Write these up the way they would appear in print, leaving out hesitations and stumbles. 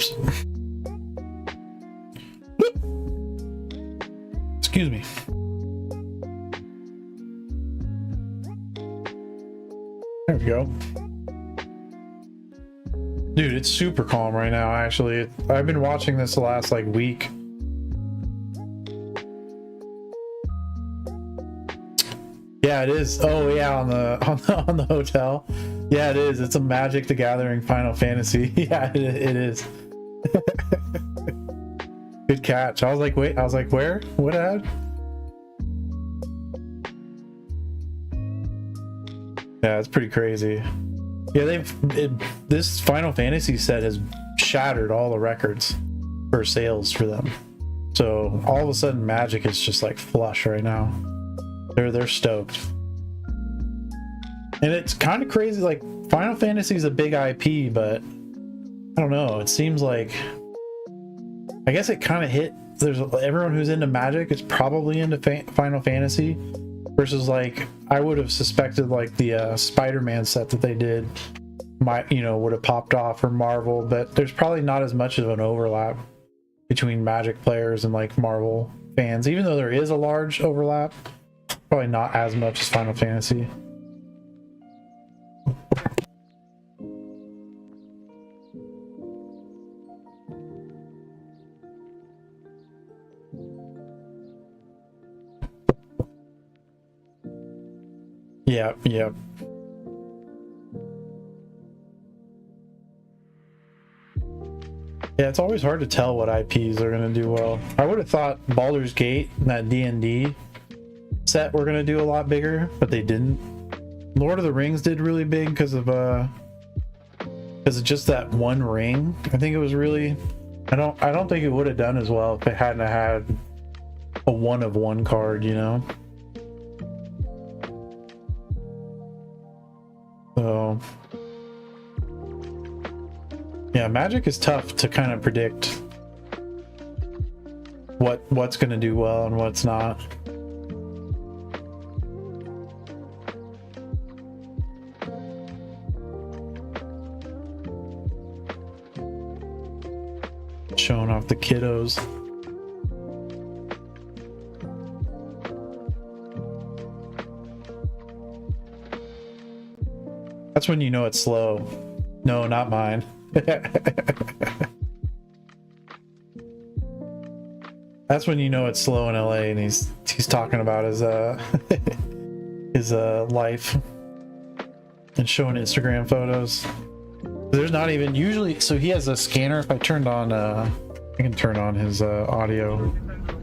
Whoops. Excuse me. There we go. Dude, it's super calm right now, actually. I've been watching this the last, like, week. Yeah, it is. Oh, yeah, on the hotel. Yeah, it is. It's a Magic the Gathering Final Fantasy. Yeah, it is. Good catch. I was like, wait. I was like, where? What ad? Yeah, it's pretty crazy. Yeah, this Final Fantasy set has shattered all the records for sales for them. So all of a sudden, Magic is just like flush right now. They're stoked, and it's kind of crazy. Like Final Fantasy is a big IP, but I don't know. It seems like, I guess it kind of hit. There's everyone who's into Magic is probably into Final Fantasy. Versus, like, I would have suspected, like, the Spider-Man set that they did would have popped off for Marvel, but there's probably not as much of an overlap between Magic players and, like, Marvel fans. Even though there is a large overlap, probably not as much as Final Fantasy. Yeah. Yeah, it's always hard to tell what IPs are going to do well. I would have thought Baldur's Gate and that D&D set were going to do a lot bigger, but they didn't. Lord of the Rings did really big because of just that one ring. I think it was really... I don't think it would have done as well if it hadn't had a one of one card, you know? So yeah, Magic is tough to kind of predict what's going to do well and what's not. Showing off the kiddos. That's when you know it's slow. No, not mine. That's when you know it's slow in LA, and he's talking about his his life and showing Instagram photos. There's not even usually, so he has a scanner. If I turned on I can turn on his audio.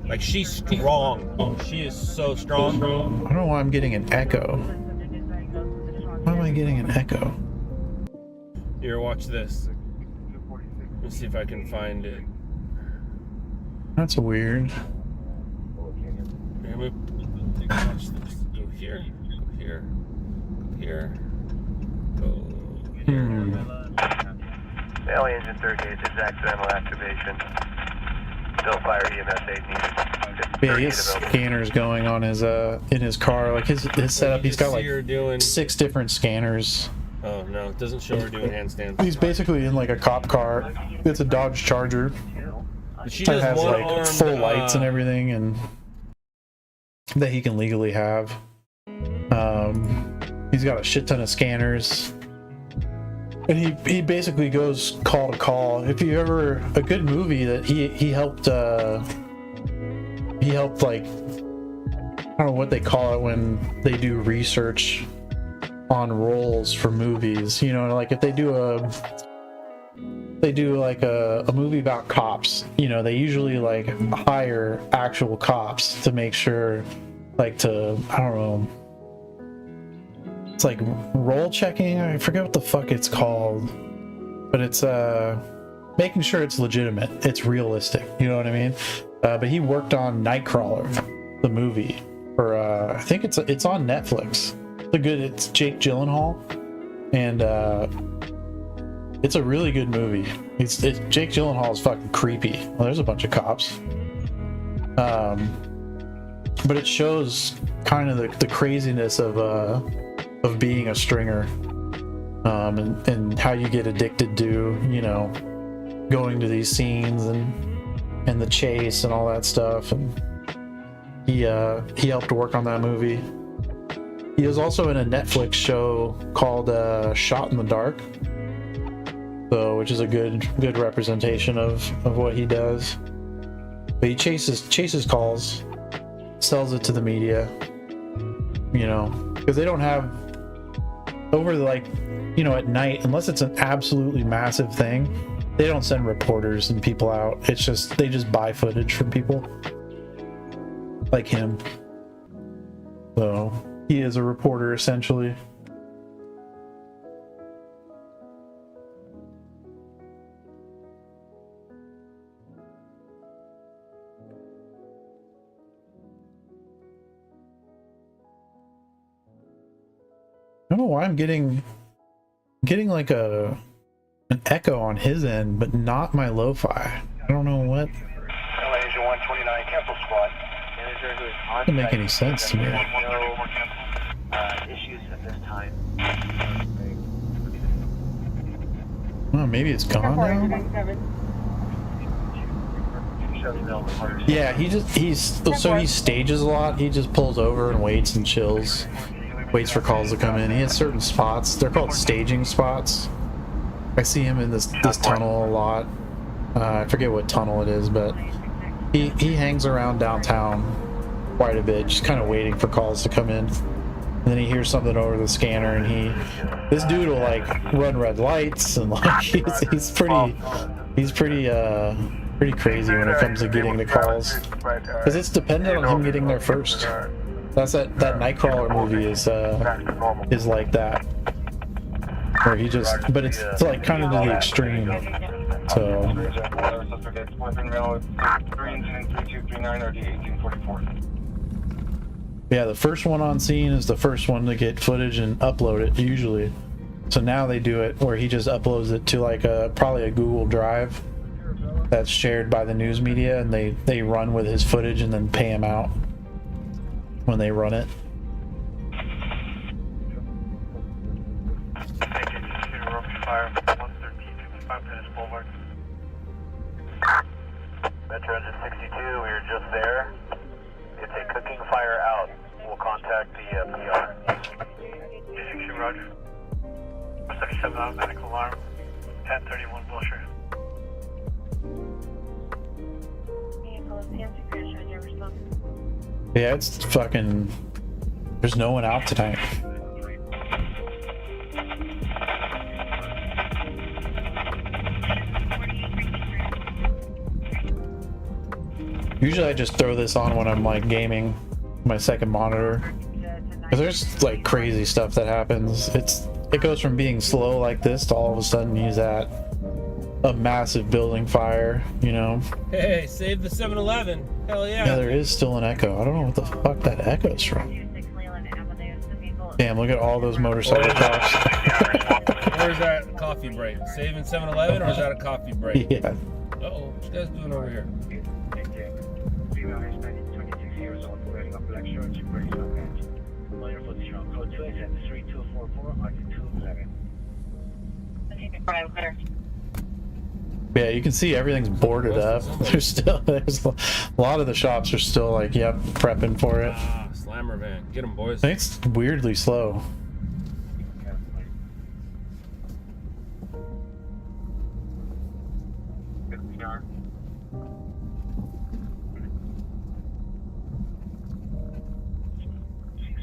Like, she's strong. She is so strong. I don't know why I'm getting an echo. Why am I getting an echo? Here, watch this. Let's see if I can find it. That's weird. Here, watch this. Go here. Go here. Go here. Go here. Alley engine 38 is accidental activation. Still fire EMS 8 needed. Yeah, he has scanners going on his in his car. Like his setup, he's got like doing... 6 different scanners. Oh no, it doesn't show her doing handstands. He's basically in like a cop car. It's a Dodge Charger. She It does has like one-armed, full lights and everything, and that he can legally have. He's got a shit ton of scanners, and he basically goes call to call. If you ever a good movie that he helped like, I don't know what they call it when they do research on roles for movies, you know, like if they do like a movie about cops, you know, they usually like hire actual cops to make sure, like, to, I don't know, it's like role checking, I forget what the fuck it's called, but it's making sure it's legitimate, it's realistic, you know what I mean? But he worked on Nightcrawler, the movie, for I think it's on Netflix. It's Jake Gyllenhaal, and it's a really good movie. Jake Gyllenhaal is fucking creepy. Well, there's a bunch of cops, but it shows kind of the craziness of being a stringer, and how you get addicted to, you know, going to these scenes and the chase and all that stuff. And he helped work on that movie. He was also in a Netflix show called Shot in the Dark, so which is a good representation of what he does. But he chases calls, sells it to the media, you know, because they don't have over like, you know, at night, unless it's an absolutely massive thing, they don't send reporters and people out. It's just they just buy footage from people like him. So he is a reporter essentially. I don't know why I'm getting like an echo on his end, but not my lo-fi. I don't know what. Malaysia 129, cancel squad. Manager who is on Doesn't make any sense to me. No issues at this time. Oh, maybe it's gone now. Yeah, he stages a lot. He just pulls over and waits and chills. Waits for calls to come in. He has certain spots. They're called staging spots. I see him in this tunnel a lot. I forget what tunnel it is, but he hangs around downtown quite a bit, just kind of waiting for calls to come in. And then he hears something over the scanner, and this dude will like run red lights, and like he's pretty crazy when it comes to getting the calls, because it's dependent on him getting there first. That's that Nightcrawler movie is like that, where he just, but it's like kind of to the extreme. So yeah, the first one on scene is the first one to get footage and upload it usually. So now they do it where he just uploads it to like probably a Google Drive that's shared by the news media, and they run with his footage and then pay him out when they run it. Metro Engine 62, we were just there. It's a cooking fire out. We'll contact the PR. 6 Roger. 77 automatic alarm. 1031 Wilshire. Yeah, it's fucking. There's no one out tonight. Usually I just throw this on when I'm like gaming my second monitor, because there's like crazy stuff that happens. It goes from being slow like this to all of a sudden he's at a massive building fire, you know. Hey, save the 7-Eleven. Hell yeah. Yeah, there is still an echo. I don't know what the fuck that echo's from. Damn, look at all those motorcycle cops. Or is that a coffee break? Saving 7-Eleven, or is that a coffee break? Yeah. Uh-oh, what you guys doing over here? Yeah, you can see everything's boarded up. There's a lot of the shops are still like, yep, prepping for it. Ah, slammer van. Get them, boys. I think it's weirdly slow.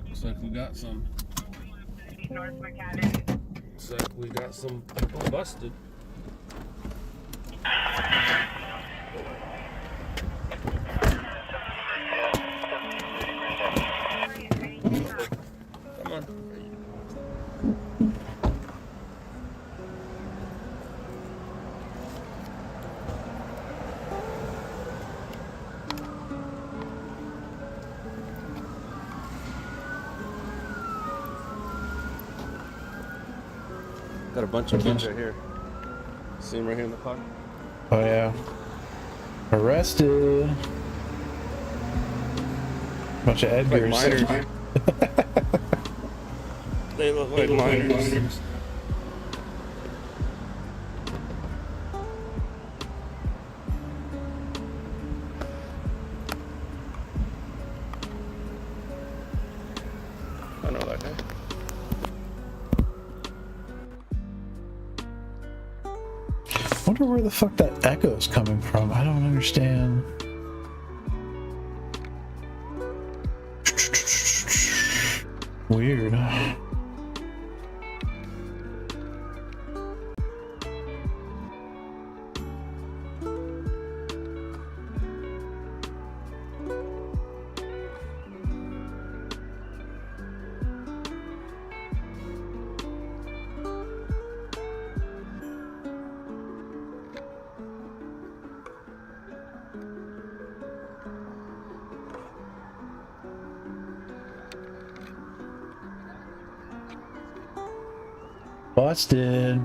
Looks like we got some. Looks like we got some people busted. Come on. Got a bunch of kids right here. See them right here in the park? Oh yeah. Arrested. Bunch of Edgars. Like minors. They look like minors. Wonder where the fuck that echo's coming from. I don't understand. Weird. Busted.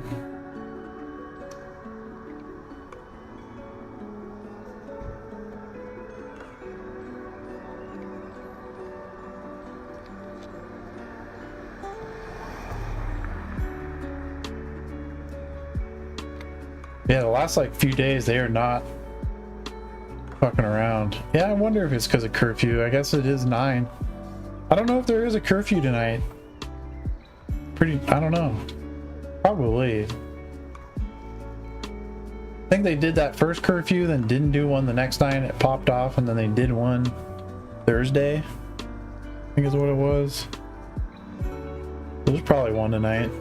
Yeah, the last like few days they are not fucking around. Yeah, I wonder if it's because of curfew. I guess it is 9. I don't know if there is a curfew tonight. I don't know. Probably. I think they did that first curfew, then didn't do one the next night. It popped off, and then they did one Thursday. I think is what it was. There's probably one tonight.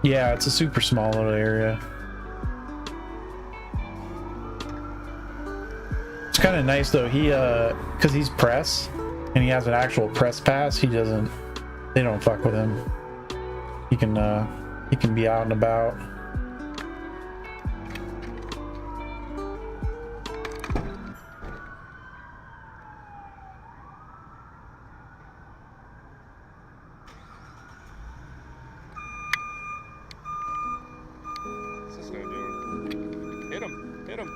Yeah, it's a super small little area. It's kind of nice though. He because he's press and he has an actual press pass, they don't fuck with him. He can be out and about. What's this guy doing? Hit him! Hit him!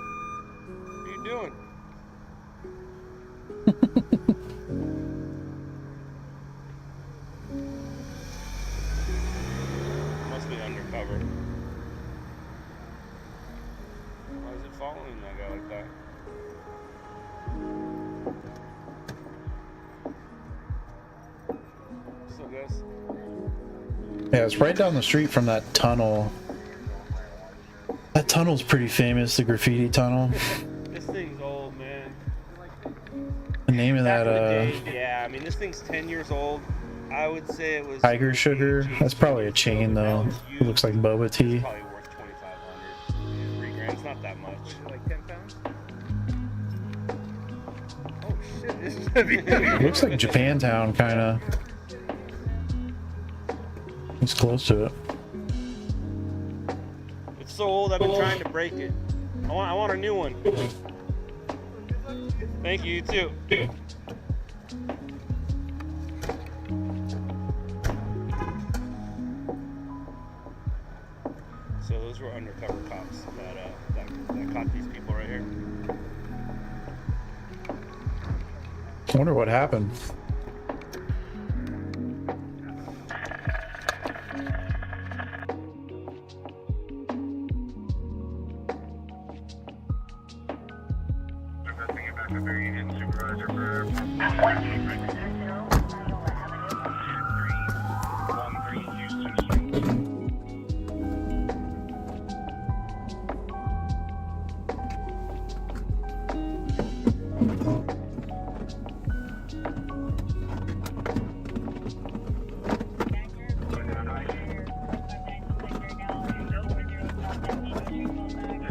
What are you doing? Must be undercover. Why is it following that guy like that? So guys, Yeah, it's right down the street from that tunnel. That tunnel's pretty famous, the graffiti tunnel. this thing's old, man. The name of Back that in the day, yeah, I mean this thing's 10 years old. I would say it was Tiger Sugar. That's probably a chain though. It looks like boba tea. Probably worth 2,500. 3 grand. It's not that much. Like 10 pounds. Oh shit! This is heavy. Looks like Japantown, kind of. It's close to it. It's so old. I've been trying to break it. I want a new one. Thank you. You too. So those were undercover cops that caught these people right here. I wonder what happened.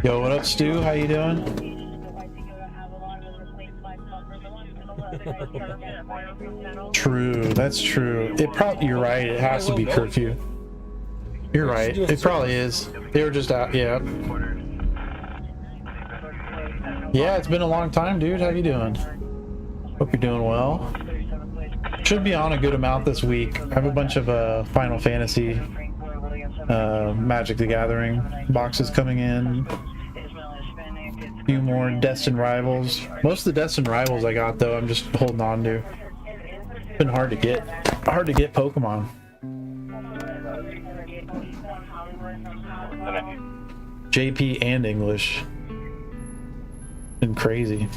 Yo, what up, Stu? How you doing? True, that's true. You're right. It has to be curfew. You're right. It probably is. They were just out. Yeah. Yeah, it's been a long time, dude. How you doing? Hope you're doing well. Should be on a good amount this week. I have a bunch of Final Fantasy, Magic the Gathering boxes coming in. A few more Destined Rivals. Most of the Destined Rivals I got though, I'm just holding on to. It's been hard to get Pokemon. JP and English. Been crazy.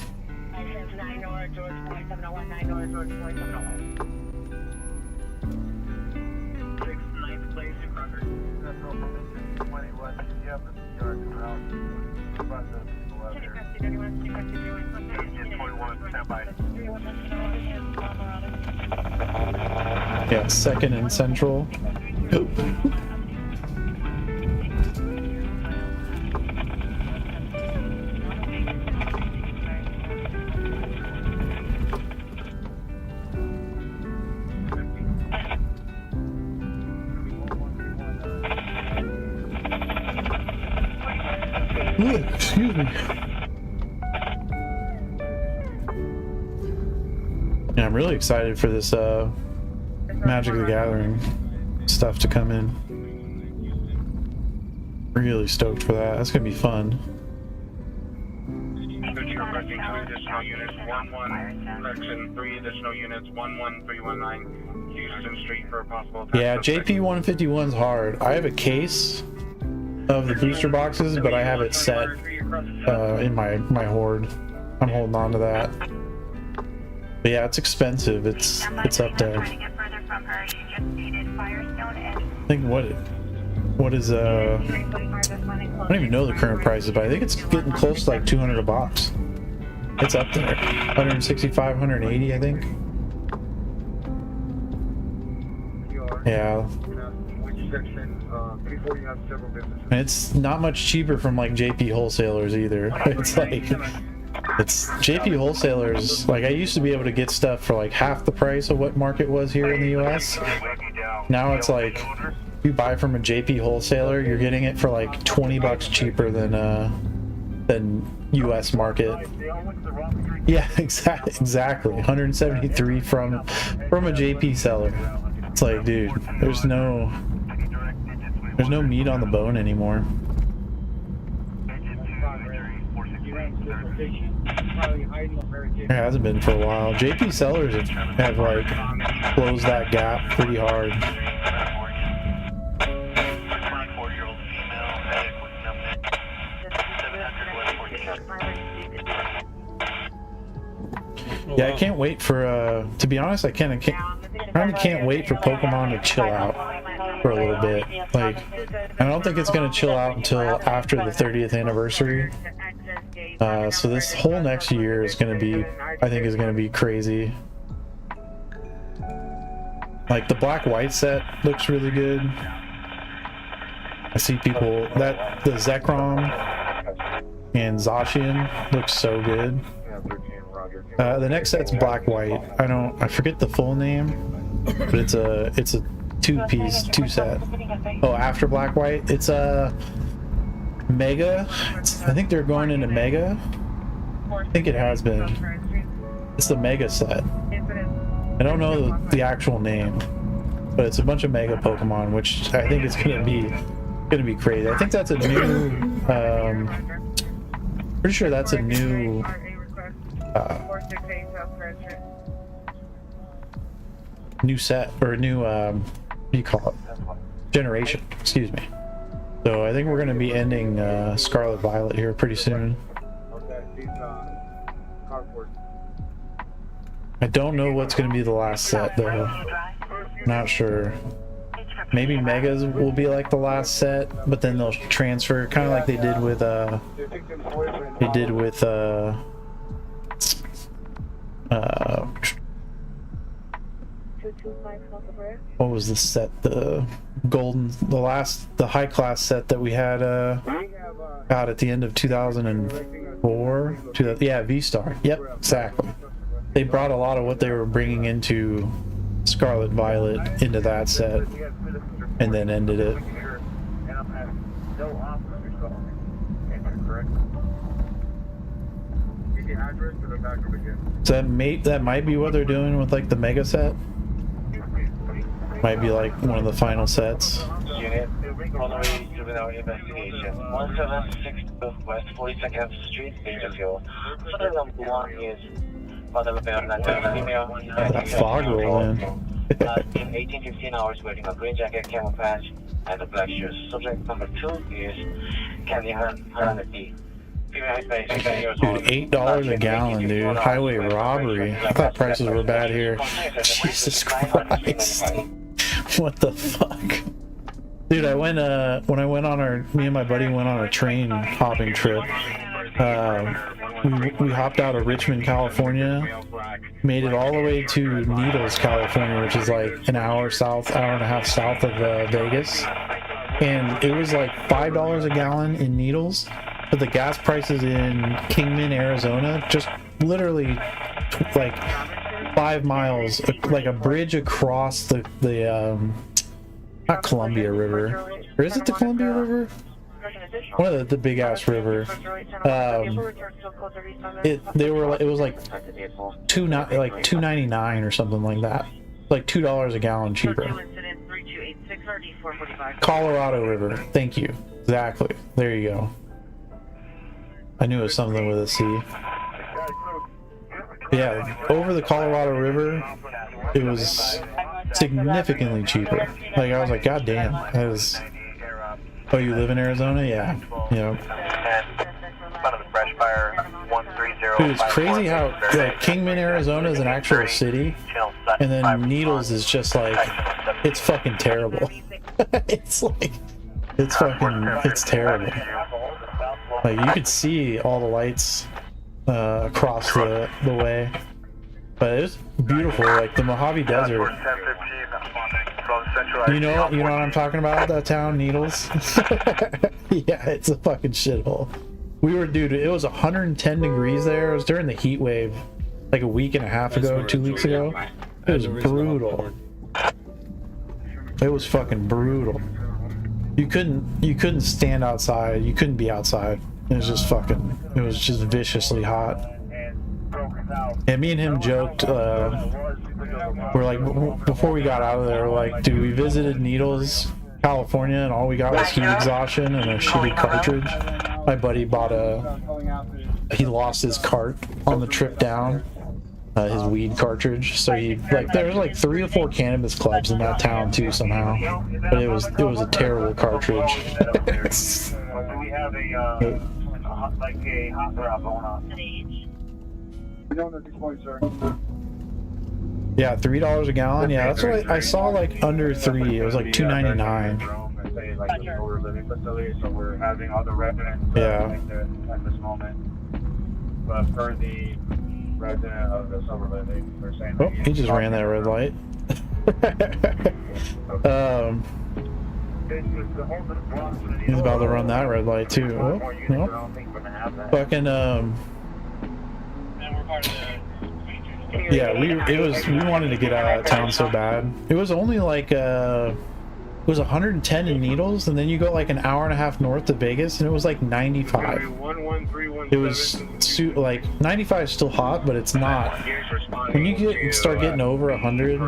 Yeah, second and central. Oh. Ooh, excuse me. Yeah, I'm really excited for this Magic the Gathering stuff to come in. Really stoked for that. That's gonna be fun. Requesting 2 additional units, 1-1, correction, 3 additional units, 1-1-319, Houston Street for a possible attack. Yeah, JP 151's hard. I have a case of the booster boxes, but I have it set in my hoard. I'm holding on to that. But yeah, it's expensive. It's up there. I think what is I don't even know the current prices, but I think it's getting close to like 200 a box. It's up there. 165, 180, I think. Yeah. And it's not much cheaper from like JP wholesalers either. It's like it's JP wholesalers. Like I used to be able to get stuff for like half the price of what market was here in the US. Now it's like you buy from a JP wholesaler, you're getting it for like 20 bucks cheaper than US market. Yeah, exactly. 173 from a JP seller. It's like, dude, there's no meat on the bone anymore. It hasn't been for a while. JP sellers have like closed that gap pretty hard. Yeah, I can't wait for to be honest, I kind of can't wait for Pokemon to chill out for a little bit. Like, I don't think it's gonna chill out until after the 30th anniversary. So this whole next year is gonna be, I think, is gonna be crazy. Like the black-white set looks really good. I see people that the Zekrom and Zacian looks so good. The next set's black-white. I forget the full name, but it's a two-piece, two-set. Oh, after black-white, it's a Mega. I think they're going into Mega. I think it has been. It's the Mega set. I don't know the actual name, but it's a bunch of Mega Pokemon, which I think is gonna be crazy. I think that's a new. Pretty sure that's a new. New set or new what do you call it? Generation. Excuse me. So I think we're going to be ending Scarlet Violet here pretty soon. I don't know what's going to be the last set though. Not sure. Maybe Megas will be like the last set, but then they'll transfer, kind of like they did with what was the set? The high class set that we had out at the end of 2004. Yeah, V-Star. Yep, exactly. They brought a lot of what they were bringing into Scarlet Violet into that set, and then ended it. So that might be what they're doing with like the Mega set. Might be like one of the final sets. Unit, following juvenile investigation. 1762 West 42nd Street, Bakersfield. Further number 1 is female. That fog roll in. In 18-15 hours wearing a green jacket, camouflage, and a black shoes. Subject number 2 is Candy Haranati. Dude, $8 a gallon, dude. Highway robbery. I thought prices were bad here. Jesus Christ. What the fuck? Dude, I went when I went on me and my buddy went on a train hopping trip. we hopped out of Richmond, California, made it all the way to Needles, California, which is like an hour and a half south of Vegas, and it was like $5 a gallon in Needles, but the gas prices in Kingman, Arizona, just literally like 5 miles, like a bridge across the not Columbia River, or is it the Columbia River? One of the big ass river. It was like $2.99 or something like that, like $2 a gallon cheaper. Colorado River, thank you. Exactly. There you go. I knew it was something with a C. Yeah, over the Colorado River, it was significantly cheaper. Like I was like, God damn, that is. Oh, you live in Arizona? Yeah. Yeah. Dude, it's crazy how like Kingman, Arizona is an actual city, and then Needles is just like, it's fucking terrible. It's like, it's terrible. Like you could see all the lights across the way, but it's beautiful. Like the Mojave Desert. You know what I'm talking about? That town, Needles. Yeah, it's a fucking shithole. Dude, it was 110 degrees there. It was during the heat wave, like a week and a half ago, 2 weeks ago. It was brutal. It was fucking brutal. You couldn't stand outside. You couldn't be outside. It was just viciously hot. And me and him joked, we're like, before we got out of there, we're like, dude, we visited Needles, California, and all we got was heat exhaustion and a shitty cartridge. My buddy he lost his cart on the trip down, his weed cartridge. So there was like 3 or 4 cannabis clubs in that town too somehow. But it was a terrible cartridge. We have a hot drop going on. Yeah, $3 a gallon. Yeah, that's what I saw, like under 3. It was like $2.99. So we're having all the residents at this moment. But for the resident of the Silver Living, we're saying oh, he just ran that red light. He's about to run that red light too. Oh, no. Fucking yeah, we wanted to get out of town so bad. It was only like it was 110 in Needles, and then you go like an hour and a half north to Vegas, and it was like 95. It was like 95 is still hot, but it's not. When you start getting over 100,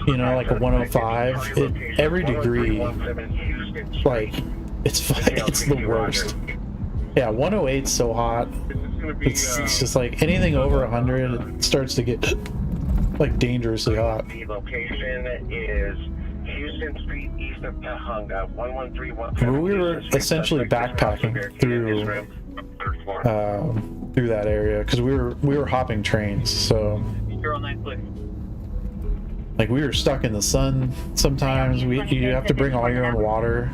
you know, like a 105, every degree, like it's the worst. Yeah, 108's so hot. It's just like anything over 100, it starts to get like dangerously hot. The location is Houston Street, east of Cahunga, 1131. We were essentially backpacking through that area because we were hopping trains, so like we were stuck in the sun sometimes. You have to bring all your own water.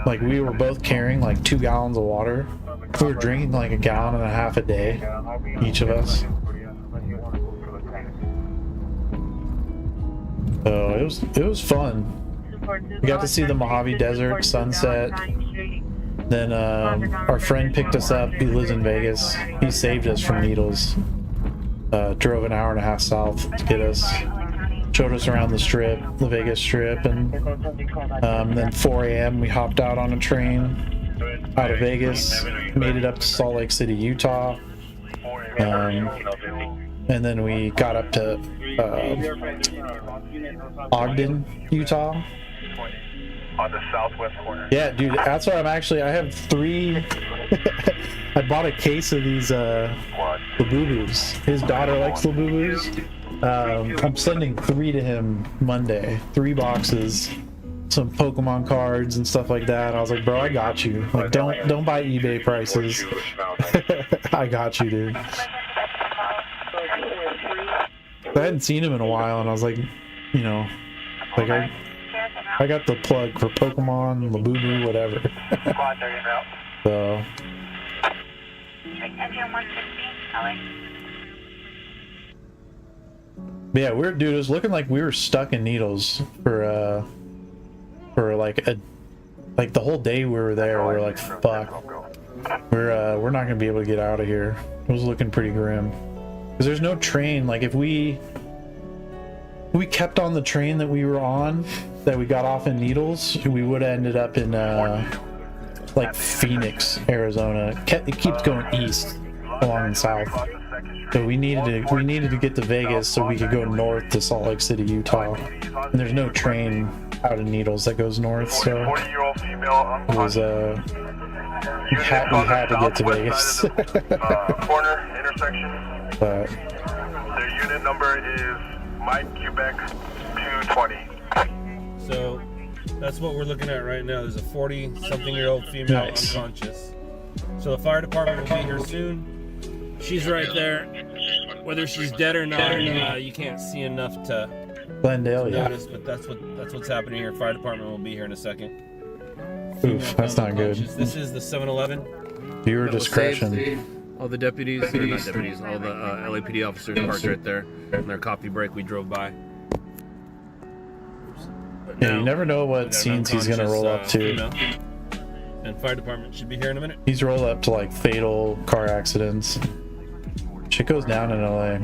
Like we were both carrying like 2 gallons of water. We were drinking like 1.5 gallons a day, each of us. So it was fun. We got to see the Mojave Desert sunset. Then our friend picked us up. He lives in Vegas. He saved us from Needles. Drove 1.5 hours south to get us. Showed us around the strip, the Vegas Strip, and then 4 a.m. we hopped out on a train out of Vegas, made it up to Salt Lake City, Utah, and then we got up to Ogden, Utah. On the southwest corner. Yeah, dude, that's what I have 3. I bought a case of these Labubus. His daughter likes Labubus. I'm sending 3 to him Monday. 3 boxes, some Pokemon cards and stuff like that. I was like, bro, I got you. Like, don't buy eBay prices. I got you, dude. I hadn't seen him in a while, and I was like, you know, like I got the plug for Pokemon, Labubu, whatever. So Engine 160, LA. but yeah, dude, it was looking like we were stuck in Needles for like the whole day we were there. We were like, fuck, we're not gonna be able to get out of here. It was looking pretty grim because there's no train. Like if we kept on the train that we were on, that we got off in Needles, we would have ended up in like Phoenix, Arizona. It keeps going east along the south. So we needed to get to Vegas so we could go north to Salt Lake City, Utah. And there's no train out of Needles that goes north, so it was we had to get to Vegas. Corner intersection. But Their unit number is Mike Quebec 220. So that's what we're looking at right now. There's a 40-something-year-old female Nice. unconscious. So the fire department will be here soon. She's right there. Whether she's dead or not, you can't see enough to Glendale, yeah. notice, but that's what's happening here. Fire department will be here in a second. Oof, that's not good. This is the 7-Eleven. Viewer that was discretion. saved. All the deputies, or not deputies, all the LAPD officers parked right there. On their coffee break, we drove by. But Yeah, now, you never know we what got an scenes he's gonna roll up unconscious, to. female. And fire department should be here in a minute. He's rolled up to like fatal car accidents. Shit goes down in LA.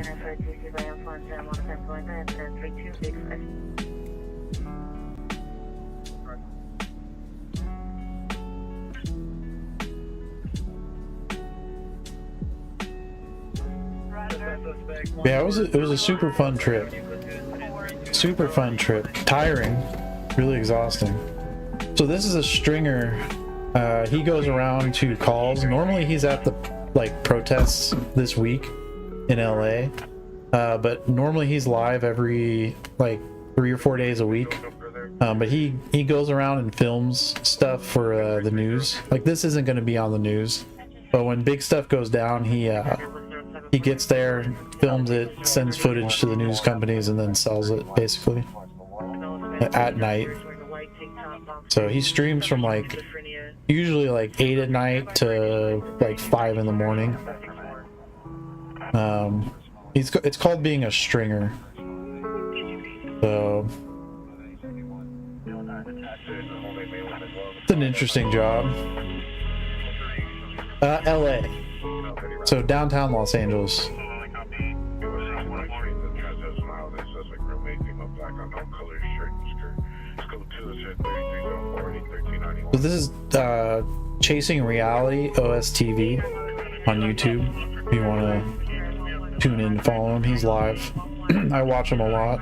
Yeah, it was a super fun trip. Super fun trip. Tiring, really exhausting. So this is a stringer. He goes around to calls. Normally he's at the like protests this week in LA, but normally he's live every like 3 or 4 days a week. But he goes around and films stuff for the news. Like this isn't going to be on the news, but when big stuff goes down, he gets there, films it, sends footage to the news companies, and then sells it basically at night. So he streams from like usually like 8 at night to like 5 in the morning. It's called being a stringer. So it's an interesting job. LA. So downtown Los Angeles. So this is Chasing Reality OSTV on YouTube. If you want to tune in and follow him, he's live. I watch him a lot.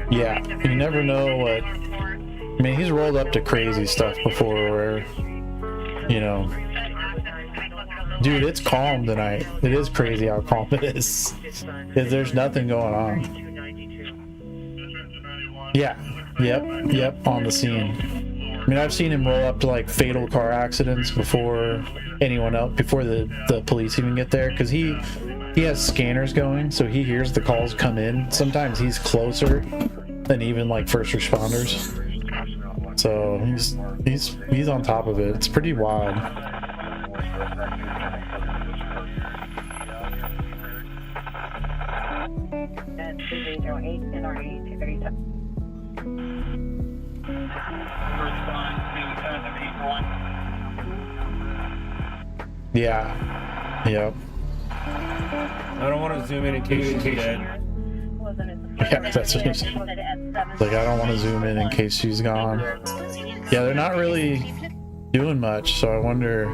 Yeah, you never know what. I mean, he's rolled up to crazy stuff before where, you know, dude, it's calm tonight. It is crazy how calm it is. There's nothing going on. Yeah, yep, on the scene. I mean, I've seen him roll up to like fatal car accidents before anyone else, before the police even get there, because he has scanners going, so he hears the calls come in. Sometimes he's closer than even like first responders. So he's on top of it. It's pretty wild. Yeah. Yep. I don't want to zoom in case she's dead. Yeah, that's what he's like. I don't want to zoom in case she's gone. Yeah, they're not really doing much, so I wonder.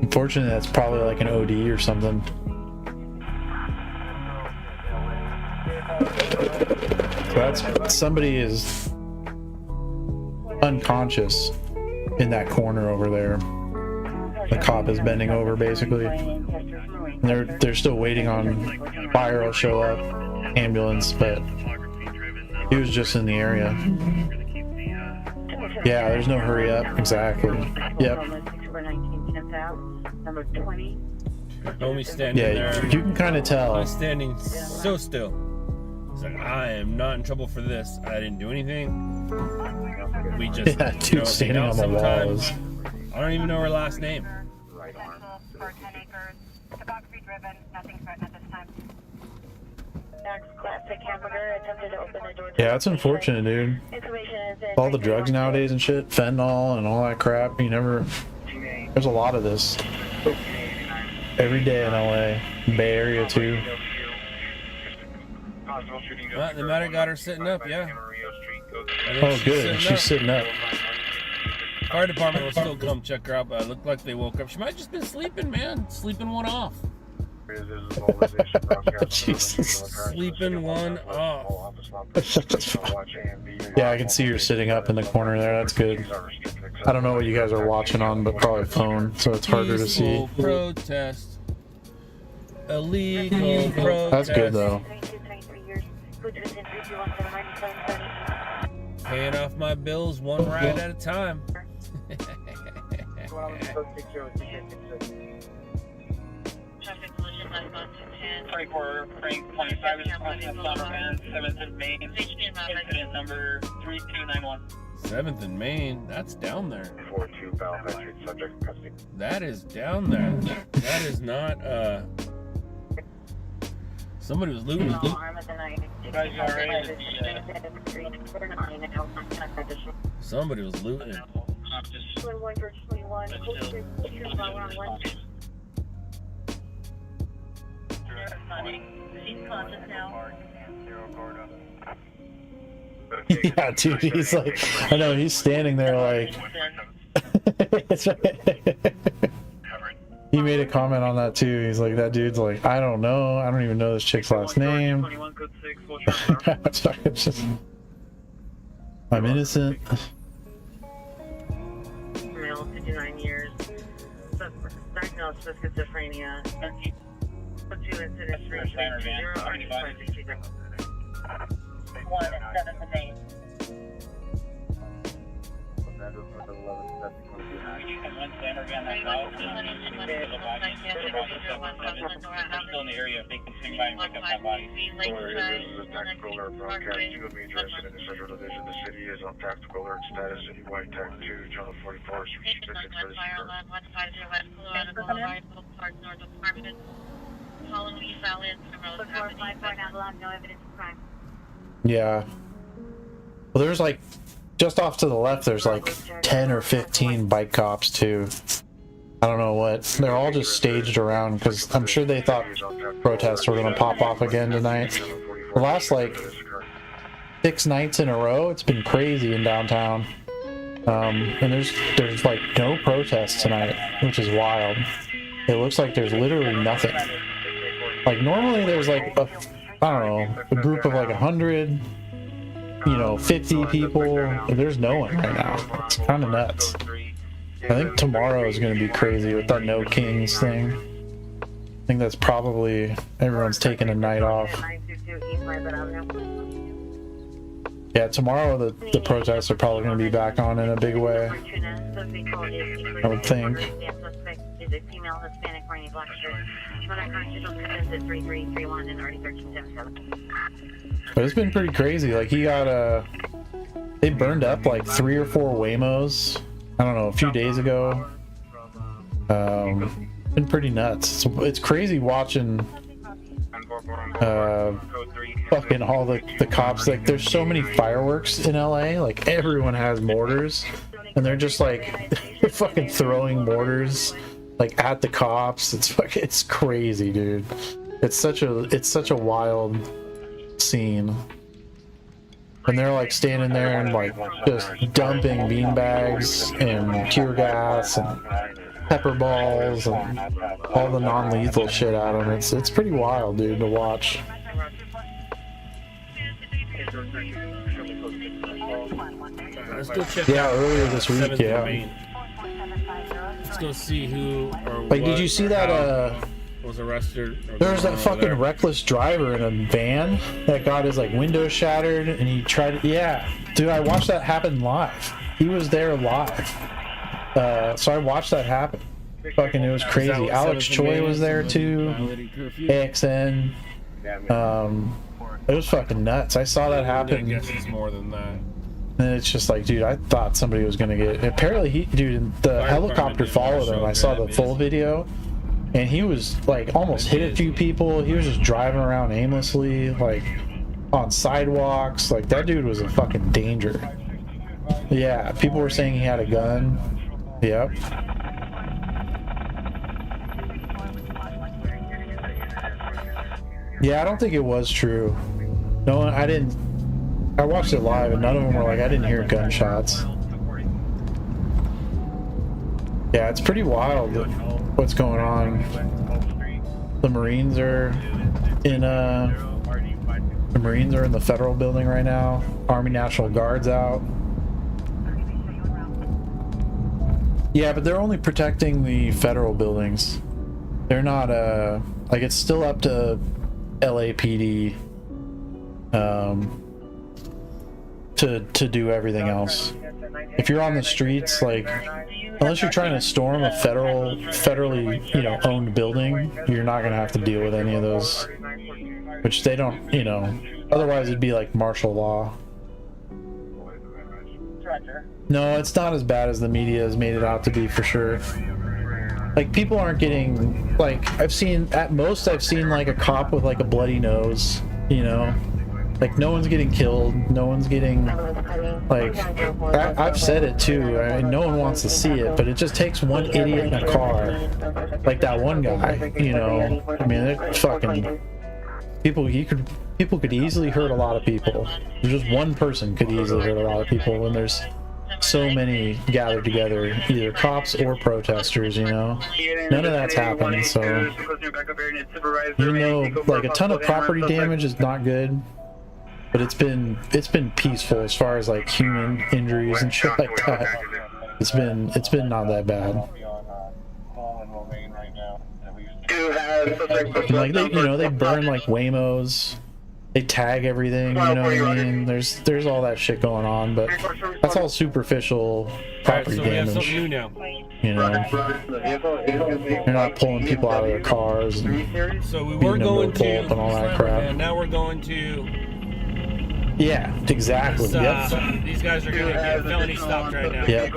Unfortunately, that's probably like an OD or something. So that's somebody is unconscious in that corner over there. The cop is bending over basically. And they're still waiting on fire will show up, ambulance, but he was just in the area. Yeah, there's no hurry up. Exactly. Yep. Number 20. Homie standing Yeah, there. you can kind of tell. I'm standing so still. He's like, I am not in trouble for this. I didn't do anything. We just, Yeah, dude, hang standing out on the sometimes. walls. I don't even know her last name. Right arm. For 10 acres. Topography driven. Nothing threatened at this time. Next classic hamburger attempted to open the door. Yeah, it's unfortunate, dude. Information is in. All the drugs nowadays and shit, fentanyl and all that crap. You never. There's a lot of this. Every day in LA, Bay Area too. Well, they might have got her sitting up, yeah. I think Oh, good. She's up. sitting up. Fire department will still come check her out, but it looked like they woke up. She might have just been sleeping, man. Sleeping one off. Jesus. Sleeping one off. Yeah, I can see her sitting up in the corner there. That's good. I don't know what you guys are watching on, but probably phone, so it's harder to see. Peaceful protest. Illegal protest. That's good though. Paying off my bills one ride at a time. 24 Frank 25 is crossing Summerman, 7th and Main, incident number 3291. 7th and Main, that's down there. 4-2 Bell Street, subject in custody. That is down there. That is not, somebody was looting. Somebody was looting. Yeah, dude, he's like, I know, he's standing there like. He made a comment on that too. He's like, that dude's like, I don't know. I don't even know this chick's last name. It's just, I'm innocent. Male, 59 years. Diagnosed with schizophrenia. 2 incidents, 3 1 at 7th and Main. Still in the area, if they can swing by and pick up that body. This is a tactical alert broadcast. 2 major incident in Central Division. The city is on tactical alert status. Citywide Tech 2, Channel 44, restricted for this Yeah. Well, there's like, just off to the left, there's like 10 or 15 bike cops too. I don't know what. They're all just staged around because I'm sure they thought protests were going to pop off again tonight. The last like 6 nights in a row, it's been crazy in downtown. And there's like no protests tonight, which is wild. It looks like there's literally nothing. Like normally there's like a, I don't know, a group of like 100, 50 people. There's no one right now. It's kind of nuts. I think tomorrow is going to be crazy with that No Kings thing. I think that's probably, everyone's taking a night off. Yeah, tomorrow the protests are probably going to be back on in a big way, I would think. But it's been pretty crazy. Like he got they burned up like 3 or 4 Waymos, I don't know, a few days ago. Been pretty nuts. It's crazy watching fucking all the cops. Like there's so many fireworks in LA, like everyone has mortars and they're just like fucking throwing mortars like at the cops. It's crazy, dude. It's such a wild scene. And they're like standing there and like just dumping beanbags and tear gas and pepper balls and all the non-lethal shit at them. It's pretty wild, dude, to watch. Let's go check Yeah, out earlier this week, 7th yeah. and Main. Let's go see who or Like, what did you see or that? how. We'll was arrested. There's that fucking reckless driver in a van that got his like window shattered, and he tried to, yeah, dude, I watched that happen live. He was there live. So I watched that happen. Fucking, it was crazy. Alex Choi was there too. AXN. It was fucking nuts. I saw that happen. I guess it's more than that. And it's just like, dude, I thought somebody was gonna get. Apparently, the helicopter followed him. I saw the full video, and he was like almost hit a few people. He was just driving around aimlessly, like on sidewalks. Like that dude was a fucking danger. Yeah, people were saying he had a gun. Yep. Yeah, I don't think it was true. No, I didn't. I watched it live, and none of them were like, I didn't hear gunshots. Yeah, it's pretty wild what's going on. The Marines are in the federal building right now. Army National Guard's out. Yeah, but they're only protecting the federal buildings. They're not like, it's still up to LAPD to do everything else. If you're on the streets, like, unless you're trying to storm a federally, you know, owned building, you're not gonna have to deal with any of those, which they don't, you know, otherwise it'd be like martial law. No, it's not as bad as the media has made it out to be, for sure. Like, people aren't getting, like, I've seen like a cop with like a bloody nose, you know? Like, no one's getting killed, no one's getting, like, I've said it too, I mean, no one wants to see it, but it just takes one idiot in a car, like that one guy, you know? I mean, they're fucking, people could easily hurt a lot of people. Just one person could easily hurt a lot of people when there's so many gathered together, either cops or protesters, you know? None of that's happened, so, you know, like, a ton of property damage is not good, but it's been peaceful as far as like human injuries and shit like that. It's been not that bad. And like, they, you know, they burn like Waymos, they tag everything, you know what I mean? There's all that shit going on, but that's all superficial property damage. You know, you're not pulling people out of their cars and so we were going to and all that crap. And now we're going to. Yeah, exactly. Yep. These guys are going to get felony stopped right now. Yep.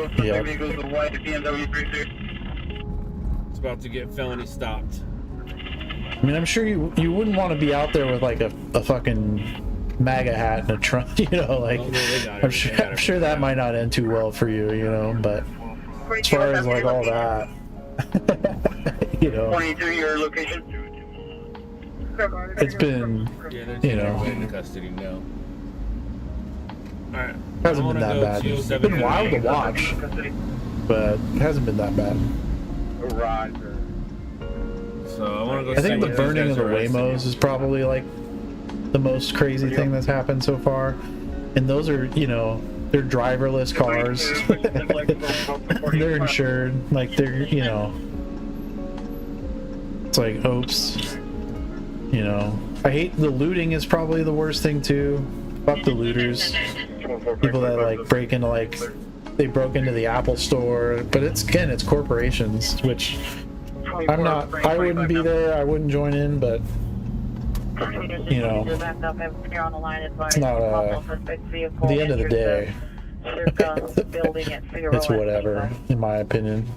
It's about to get felony stopped. I mean, I'm sure you wouldn't want to be out there with like a fucking MAGA hat and a trunk, you know, like, I'm sure that might not end too well for you, you know, but as far as like all that, you know, it's been, you know, in custody now. Alright. Hasn't been that bad. It's been wild to watch, but it hasn't been that bad. So I think the burning of the Waymos is probably like the most crazy thing that's happened so far, and those are, you know, they're driverless cars. They're insured, like, they're, you know, it's like, oops, you know. I hate the looting is probably the worst thing too. Fuck the looters. People that like break into, like, they broke into the Apple store, but it's corporations, which I wouldn't be there, I wouldn't join in, but, you know, it's not at the end of the day, it's whatever, in my opinion.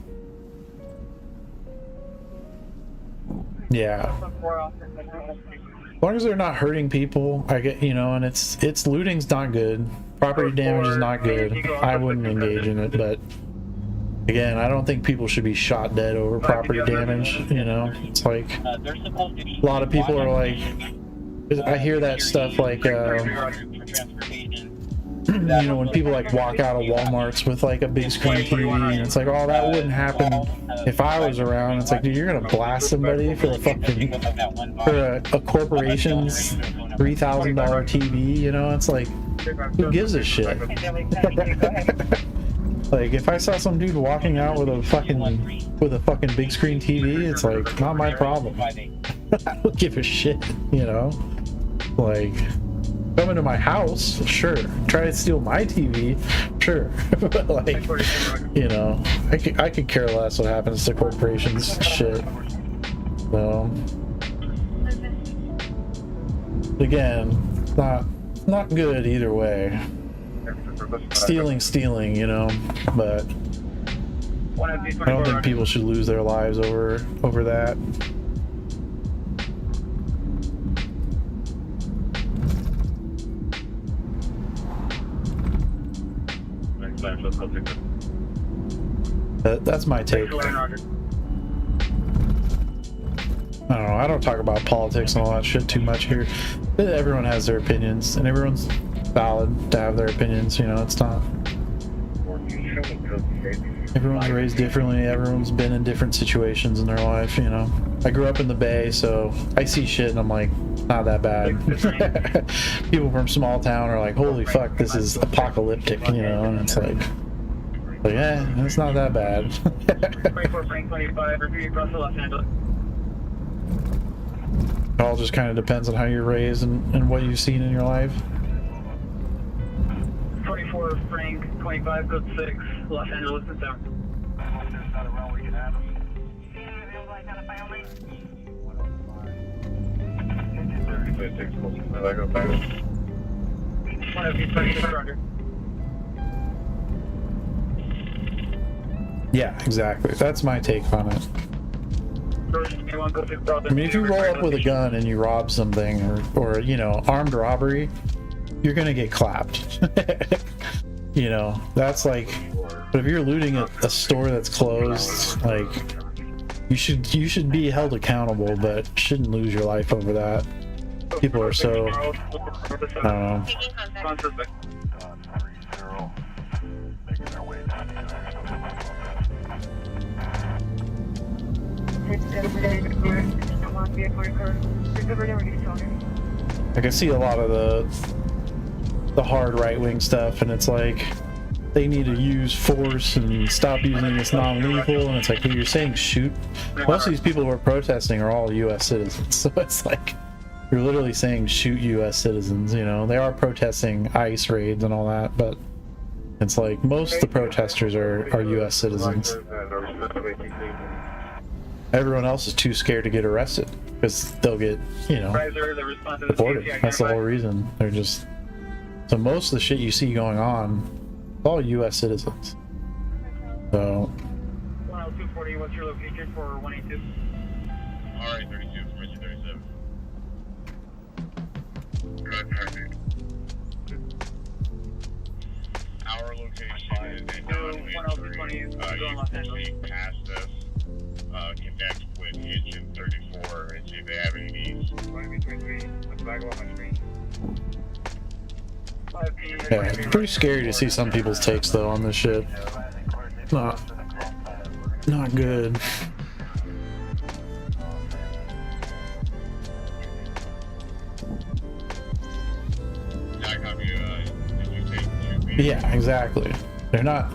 Yeah. As long as they're not hurting people, I get, you know, and it's looting's not good, property damage is not good, I wouldn't engage in it, but again, I don't think people should be shot dead over property damage, you know? It's like, a lot of people are like, I hear that stuff like, you know, when people like walk out of Walmarts with like a big screen TV, and it's like, oh, that wouldn't happen if I was around. It's like, dude, you're gonna blast somebody for a corporation's $3,000 TV, you know? It's like, who gives a shit? Like, if I saw some dude walking out with a fucking big screen TV, it's like not my problem. I don't give a shit, you know. Like, come into my house, sure. Try to steal my TV, sure. But like, you know, I could care less what happens to corporations. Shit. So again, not good either way. Stealing, you know, but I don't think people should lose their lives over that. That's my take. I don't know. I don't talk about politics and all that shit too much here. Everyone has their opinions, and everyone's valid to have their opinions. You know, it's not. Everyone's raised differently. Everyone's been in different situations in their life. You know, I grew up in the Bay, so I see shit, and I'm like, not that bad. People from small town are like, holy fuck, this is apocalyptic. You know, and it's like yeah, it's not that bad. It all just kind of depends on how you're raised and what you've seen in your life. 24 Frank, 25 code 6, Los Angeles and 7. Yeah, exactly. That's my take on it. I mean, if you roll up with a gun and you rob something, or you know, armed robbery, you're gonna get clapped. You know, that's like, but if you're looting a store that's closed, like, you should be held accountable, but shouldn't lose your life over that. People are so, I don't know. I can see a lot of the hard right-wing stuff, and it's like they need to use force and stop using this non-lethal, and it's like, well, you're saying shoot. Most of these people who are protesting are all U.S. citizens, so it's like you're literally saying shoot U.S. citizens. You know, they are protesting ICE raids and all that, but it's like most of the protesters are U.S. citizens. Everyone else is too scared to get arrested because they'll get, you know, deported. That's the whole reason. They're just, so most of the shit you see going on, it's all U.S. citizens. So 10240, what's your location for 182? Alright, 32, permission 37. Our location is in 10220, you can past us. Connect with Hitchin 34 and see if they have any needs. yeah, it's pretty scary to see some people's takes though on this shit. Not good. Yeah, exactly. They're not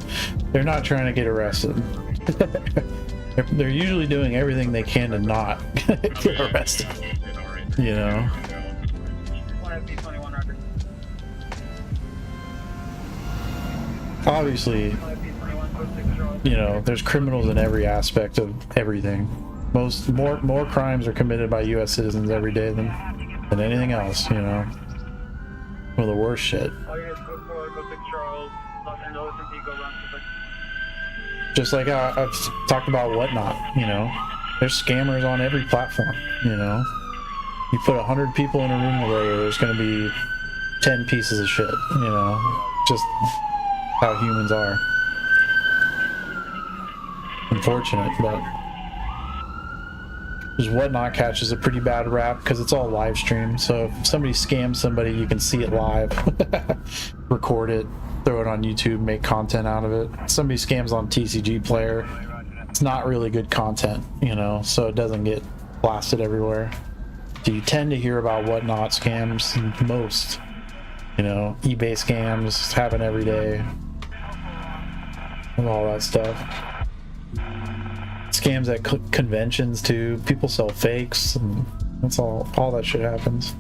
trying to get arrested. They're usually doing everything they can to not get arrested. You know? Obviously, you know, there's criminals in every aspect of everything. More crimes are committed by U.S. citizens every day than anything else, you know? One of the worst shit. Just like I've talked about Whatnot, you know, there's scammers on every platform, you know. You put 100 people in a room together, there's going to be 10 pieces of shit, you know. Just how humans are. Unfortunate, but just Whatnot catches a pretty bad rap because it's all live stream. So if somebody scams somebody, you can see it live, record it, throw it on YouTube, make content out of it. Somebody scams on TCG Player, it's not really good content, you know, so it doesn't get blasted everywhere. So you tend to hear about Whatnot scams most, you know, eBay scams happen every day. and all that stuff. Scams at conventions too. People sell fakes, and that's all that shit happens.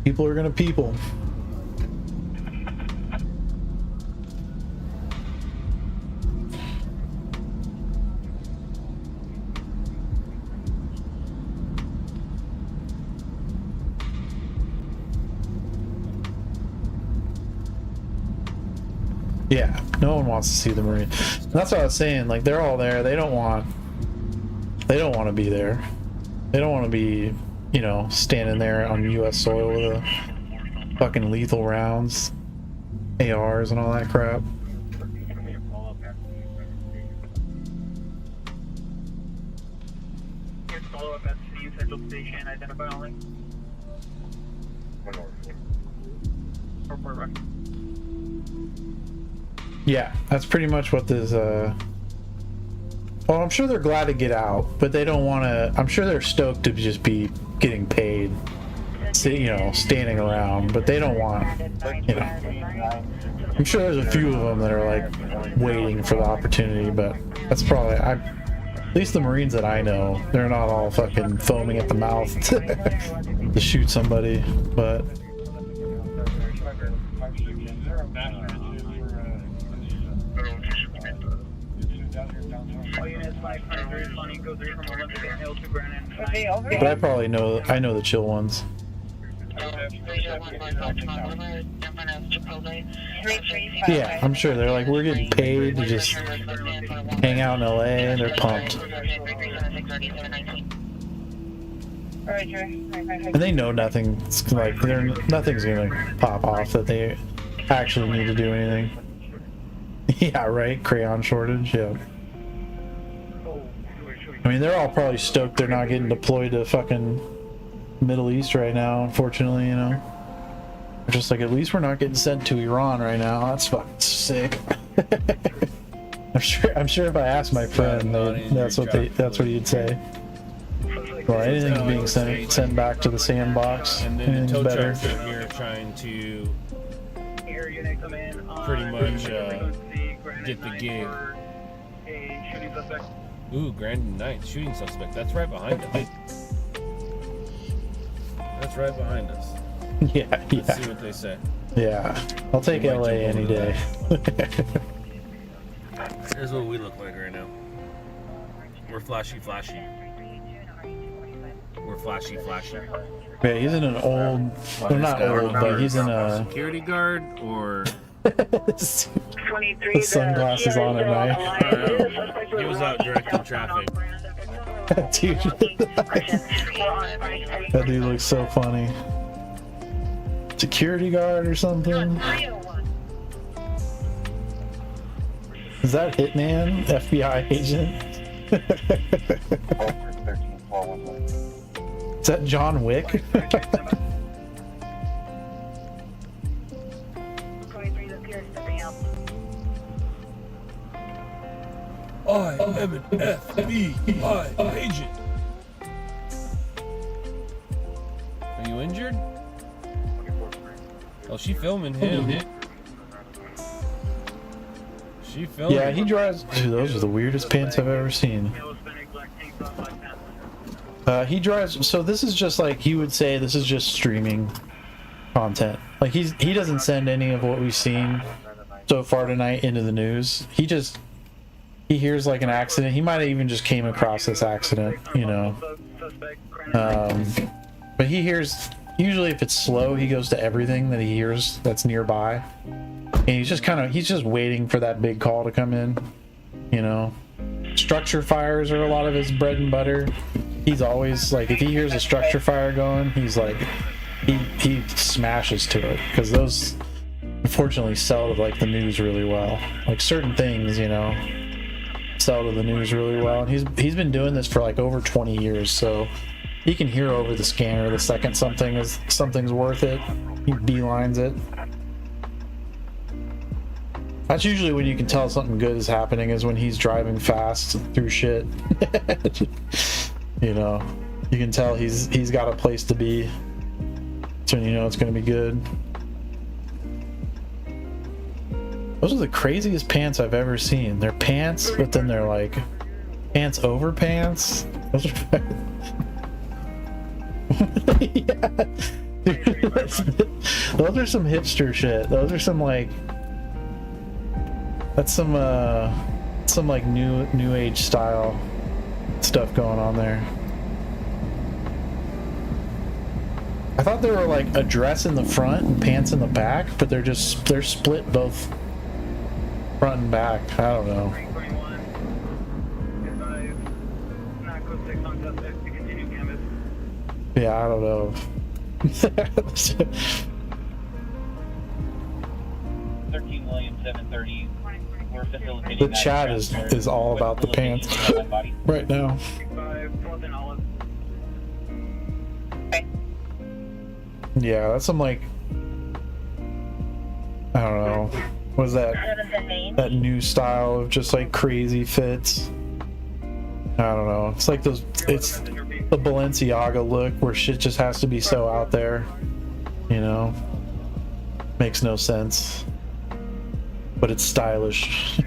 People are gonna people. Yeah, no one wants to see the Marine. And that's what I was saying. Like, they're all there. They don't want to be there. They don't want to be, you know, standing there on U.S. soil with a fucking lethal rounds, ARs, and all that crap. Follow up at C Central Station. Identify only. Report back. Yeah, that's pretty much what this, well, I'm sure they're glad to get out, but they don't want to, I'm sure they're stoked to just be getting paid, you know, standing around, but they don't want, you know, I'm sure there's a few of them that are, like, waiting for the opportunity, but that's probably, at least the Marines that I know, they're not all fucking foaming at the mouth to shoot somebody, but... But I probably know, I know the chill ones. Yeah, I'm sure they're like, we're getting paid to just hang out in LA, and they're pumped. And they know nothing's like, nothing's gonna pop off that they actually need to do anything. Yeah, right, crayon shortage, yeah. I mean, they're all probably stoked they're not getting deployed to fucking Middle East right now, unfortunately, you know. They're just like, at least we're not getting sent to Iran right now. That's fucking sick. I'm sure if I asked my friend, that's what he'd say. Well, anything's being sent back to the sandbox. And then the tow better. trucks are here trying to pretty much get the gig. Ooh, Grand Knight shooting suspect. That's right behind us. That's right behind us. Yeah, Let's see what they say. Yeah, I'll take LA any day. Here's what we look like right now. We're flashy. We're flashy. Yeah, he's in an old, well, not old, but he's in a security guard or the sunglasses on at night. He was out directing traffic. Dude, that dude looks so funny. Security guard or something? Is that Hitman? FBI agent? Is that John Wick? I am an FBI agent. Are you injured? Oh, she filming him. She filming. Yeah, he drives. Dude, those are the weirdest pants I've ever seen. He drives. So this is just like, he would say this is just streaming content. Like he doesn't send any of what we've seen so far tonight into the news. He hears like an accident. He might have even just came across this accident, you know. But he hears, usually if it's slow, he goes to everything that he hears that's nearby. And he's just waiting for that big call to come in, you know. Structure fires are a lot of his bread and butter. He's always like, if he hears a structure fire going, he's like, he smashes to it, because those unfortunately sell to like the news really well. Like certain things, you know, sell to the news really well. And he's been doing this for like over 20 years, so he can hear over the scanner the second something's worth it. He beelines it. That's usually when you can tell something good is happening, is when he's driving fast through shit. You know, you can tell he's got a place to be. So you know it's gonna be good. Those are the craziest pants I've ever seen. They're pants, but then they're like pants over pants. Those are yeah. Dude, those are some hipster shit. Those are some like that's some like new age style stuff going on there. I thought they were like a dress in the front and pants in the back, but they're split both front and back. I don't know. 321. Advise. Not code 6 on suspect to continue canvas. Yeah, I don't know. 13 William 730. We're facilitating The chat is all about the pants right now. 5, North and Olive. Yeah, that's some like I don't know. What is that? That new style of just like crazy fits. I don't know. It's like those. It's the Balenciaga look where shit just has to be so out there. You know, makes no sense, but it's stylish.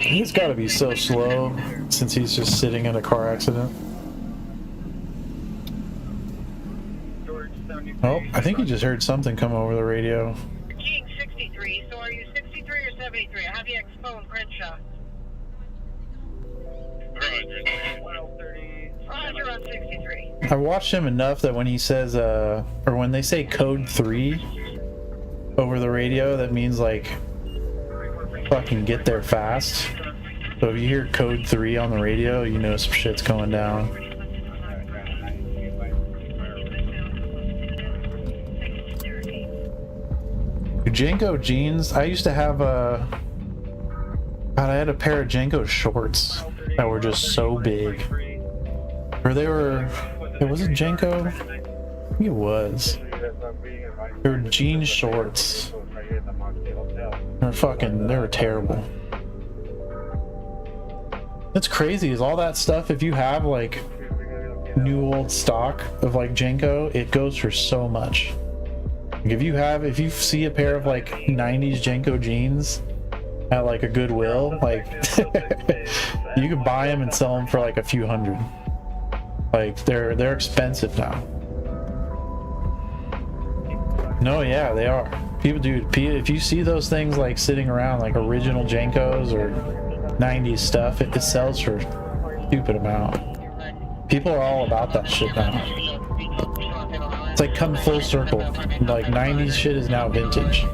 He's got to be so slow since he's just sitting in a car accident. Oh, I think he just heard something come over the radio. King 63, so are you 63 or 73? I have you exposed, Crenshaw. Roger on 63. I watched him enough that when he says, or when they say code 3 over the radio, that means like fucking get there fast. So if you hear code 3 on the radio, you know some shit's going down. Janko jeans. I used to have God, I had a pair of Janko shorts that were just so big. Or they were, was it Janko? I think it was. They were jean shorts. They were terrible. It's crazy, is all that stuff, if you have like new old stock of like Janko, it goes for so much. Like if you see a pair of like 90s Janko jeans at like a Goodwill, like you could buy them and sell them for like a few hundred. Like they're expensive now. No, yeah, they are. People, dude, if you see those things like sitting around, like original Jankos or 90s stuff, it sells for a stupid amount. People are all about that shit now. It's like come full circle. Like 90s shit is now vintage.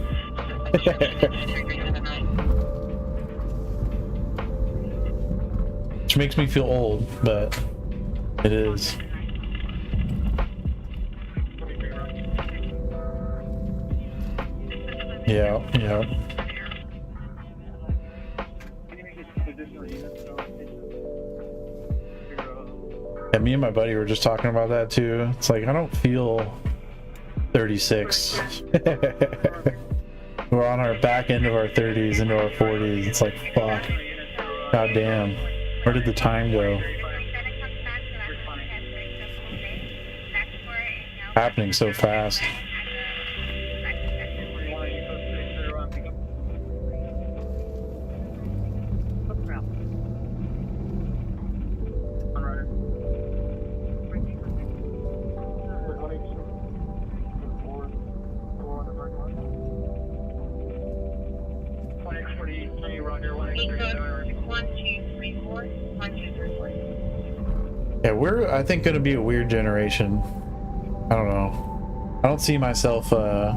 Which makes me feel old, but it is. Yeah, yeah. Yeah, me and my buddy were just talking about that too. It's like, I don't feel 36. We're on our back end of our 30s into our 40s. It's like, fuck. God damn. Where did the time go? Happening so fast. Yeah, we're, I think, gonna be a weird generation. I don't know. I don't see myself, I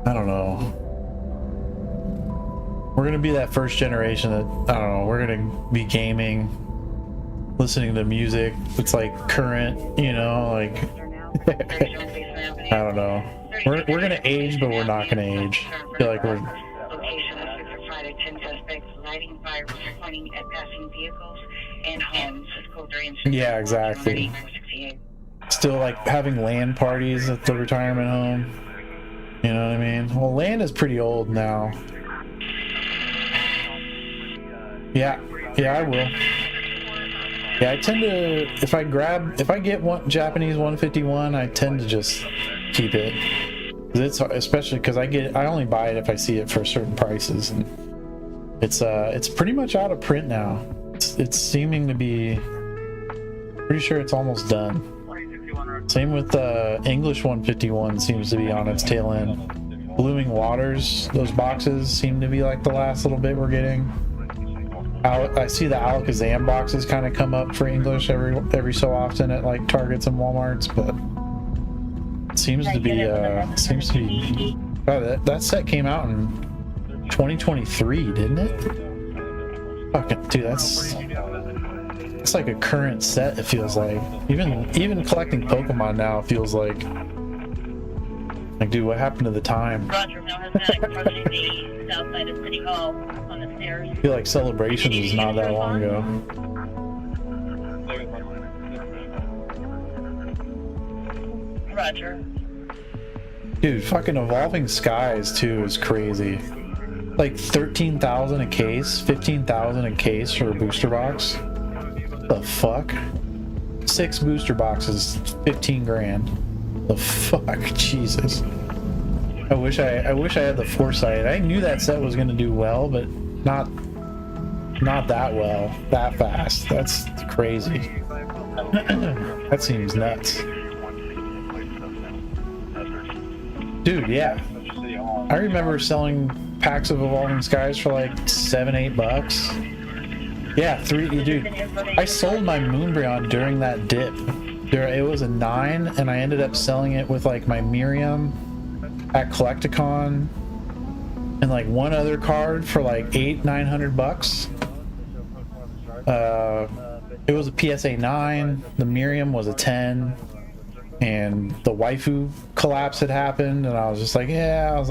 don't know. We're gonna be that first generation that, I don't know, we're gonna be gaming, listening to music. It's like current, you know, like, I don't know. We're gonna age, but we're not gonna age. I feel like we're... Location of 6 Friday, 10 suspects lighting fires, pointing at passing vehicles and homes. Yeah, exactly. Still like having LAN parties at the retirement home. You know what I mean? Well, LAN is pretty old now. Yeah, I will. Yeah, I tend to, if I get one Japanese 151, I tend to just keep it. It's especially because I only buy it if I see it for certain prices, and it's pretty much out of print now. It's seeming to be, pretty sure it's almost done. Same with the English 151 seems to be on its tail end. Blooming Waters, those boxes seem to be like the last little bit we're getting. I see the Alakazam boxes kind of come up for English every so often at like Targets and Walmarts, but it seems to be oh, that set came out in 2023, didn't it? Fucking dude, that's like a current set. It feels like even collecting Pokemon now feels like dude, what happened to the time? Roger, now has that approaching the south side of City Hall on the stairs. I feel like Celebrations was not that long ago. Roger. Dude, fucking Evolving Skies too is crazy. Like 13,000 a case, 15,000 a case for a booster box. The fuck? 6 booster boxes, 15 grand. The fuck, Jesus. I wish I had the foresight. I knew that set was gonna do well, but not that well, that fast. That's crazy. That seems nuts. Dude, yeah. I remember selling packs of Evolving Skies for like $7-8. Yeah, dude. I sold my Moonbryon during that dip. It was a 9, and I ended up selling it with like my Miriam at Collecticon and like one other card for like $800-900. It was a PSA 9. The Miriam was a 10, and the waifu collapse had happened, and I was just like, I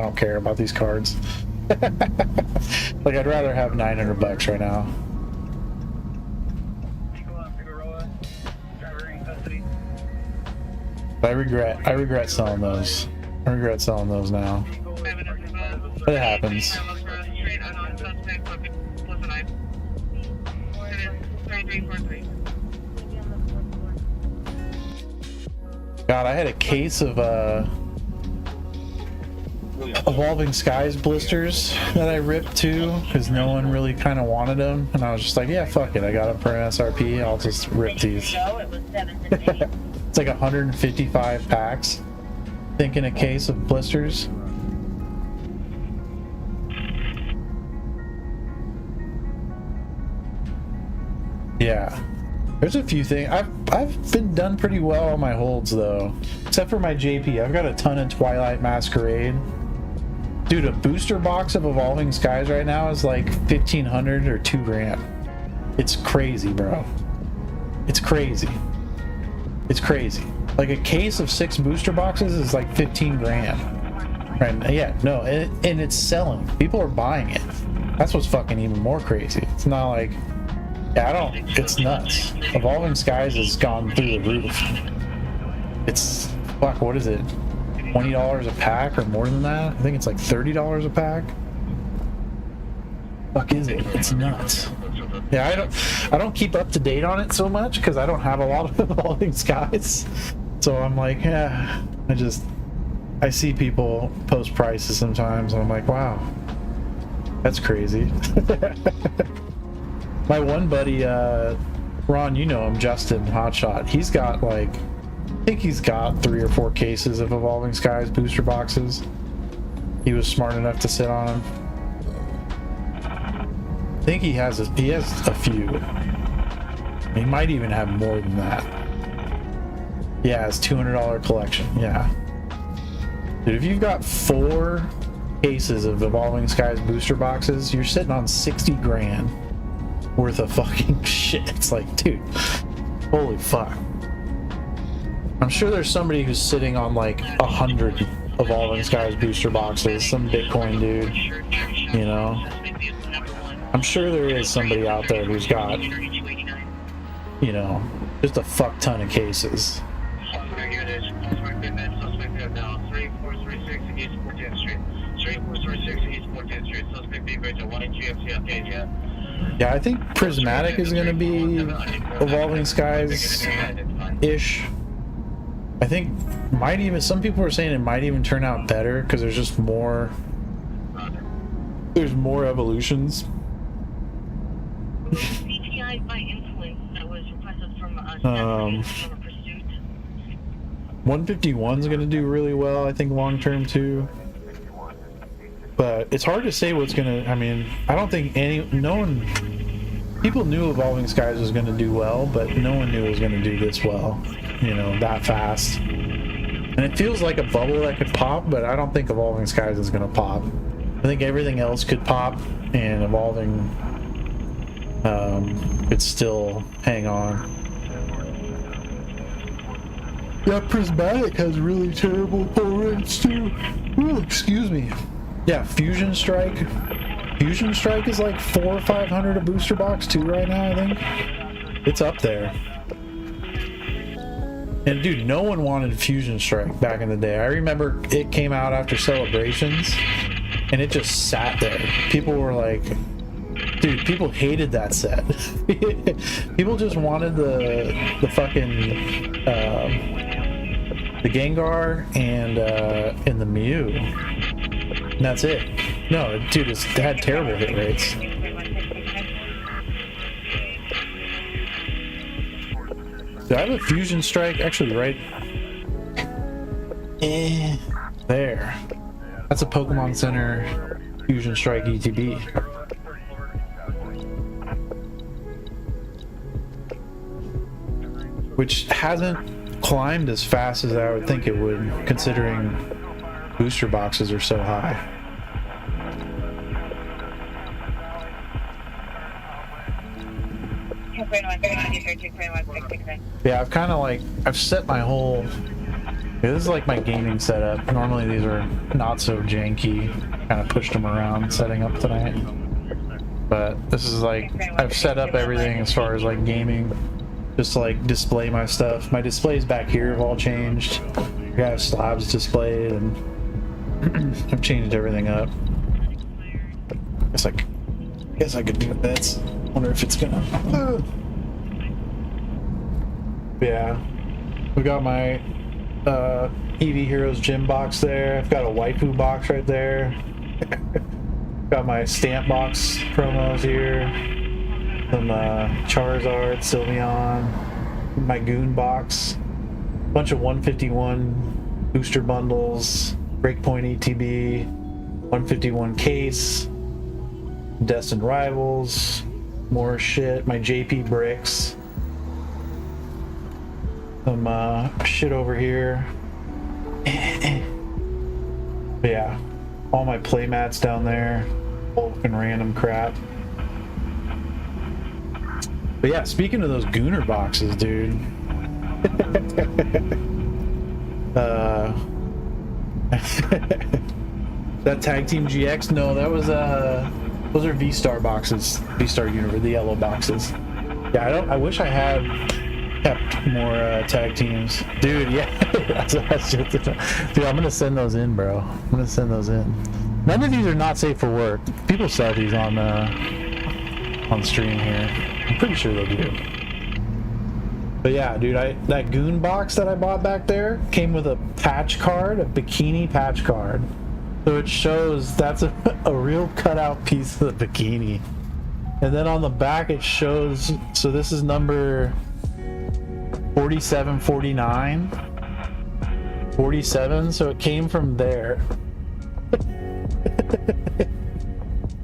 don't care about these cards. Like, I'd rather have $900 right now. But I regret selling those. I regret selling those now. But it happens. God, I had a case of Evolving Skies blisters that I ripped too, because no one really kind of wanted them, and I was just like, yeah, fuck it, I got them for MSRP, I'll just rip these. It's like 155 packs. Thinking a case of blisters. Yeah. There's a few things. I've been done pretty well on my holds though. Except for my JP. I've got a ton of Twilight Masquerade. Dude, a booster box of Evolving Skies right now is like 1,500 or 2 grand. It's crazy, bro. It's crazy. It's crazy. Like a case of 6 booster boxes is like 15 grand. Right? Yeah, no, and it's selling. People are buying it. That's what's fucking even more crazy. It's not like, it's nuts. Evolving Skies has gone through the roof. It's, fuck, what is it? $20 a pack or more than that? I think it's like $30 a pack. Fuck is it? It's nuts. Yeah, I don't keep up to date on it so much because I don't have a lot of Evolving Skies. So I'm like, yeah, I see people post prices sometimes and I'm like, wow, that's crazy. My one buddy, Ron, you know him, Justin Hotshot, he's got like, I think he's got 3 or 4 cases of Evolving Skies booster boxes. He was smart enough to sit on them. I think he has a few. He might even have more than that. Yeah, it's $200 collection. Yeah. Dude, if you've got 4 cases of Evolving Skies booster boxes, you're sitting on 60 grand worth of fucking shit. It's like, dude, holy fuck. I'm sure there's somebody who's sitting on like 100 Evolving Skies booster boxes, some Bitcoin dude, you know? I'm sure there is somebody out there who's got, you know, just a fuck ton of cases. Yeah, I think Prismatic is gonna be Evolving Skies-ish. I think might even, some people are saying it might even turn out better because there's just more, there's more evolutions. CTI by influence that was requested from Pursuit. 151's gonna do really well, I think, long term too. But it's hard to say what's gonna. I mean, I don't think no one. People knew Evolving Skies was gonna do well, but no one knew it was gonna do this well. You know, that fast. And it feels like a bubble that could pop, but I don't think Evolving Skies is gonna pop. I think everything else could pop, and Evolving could still hang on. Yeah, Prismatic has really terrible pull rates too. Ooh, excuse me. Yeah, Fusion Strike. Fusion Strike is like 400 or 500 a booster box too right now, I think. It's up there. And dude, no one wanted Fusion Strike back in the day. I remember it came out after Celebrations, and it just sat there. People were like, dude, people hated that set. People just wanted the fucking the Gengar and the Mew. And that's it. No, dude, it had terrible hit rates. Do I have a Fusion Strike? Actually, right there. That's a Pokemon Center Fusion Strike ETB. Which hasn't climbed as fast as I would think it would, considering booster boxes are so high. Yeah, I've kind of like, I've set my whole, this is like my gaming setup. Normally these are not so janky, kind of pushed them around setting up tonight. But this is like, I've set up everything as far as like gaming, just to like display my stuff. My displays back here have all changed. I have slabs displayed, and I've changed everything up. Guess I could do bets. Wonder if it's gonna. Yeah, we got my EV Heroes gym box there. I've got a waifu box right there. Got my stamp box promos here. Some Charizard, Sylveon, my Goon box, bunch of 151 booster bundles, Breakpoint ETB, 151 case, Destined Rivals, more shit, my JP bricks, some shit over here. But yeah, all my playmats down there, fucking random crap. But yeah, speaking of those Gooner boxes, dude. That Tag Team GX? No, that was those are V-Star boxes. V-Star Universe, the yellow boxes. Yeah, I wish I had kept more tag teams. Dude, yeah. Dude, I'm gonna send those in, bro. I'm gonna send those in. None of these are not safe for work. People sell these on stream here. I'm pretty sure they do. But yeah, dude, that Goon box that I bought back there came with a patch card, a bikini patch card. So it shows that's a real cutout piece of the bikini. And then on the back it shows, so this is number 4749. 47, so it came from there.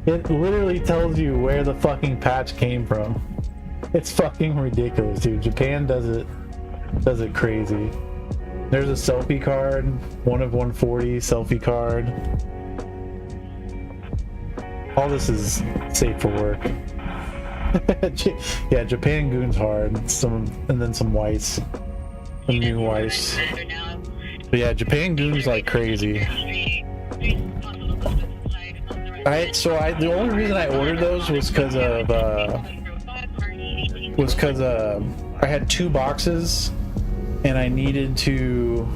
It literally tells you where the fucking patch came from. It's fucking ridiculous, dude. Japan does it crazy. There's a selfie card, 1 of 140 selfie card. All this is safe for work. Yeah, Japan Goon's hard. And then some whites. Some new whites. But yeah, Japan Goon's like crazy. The only reason I ordered those was because I had 2 boxes and I needed to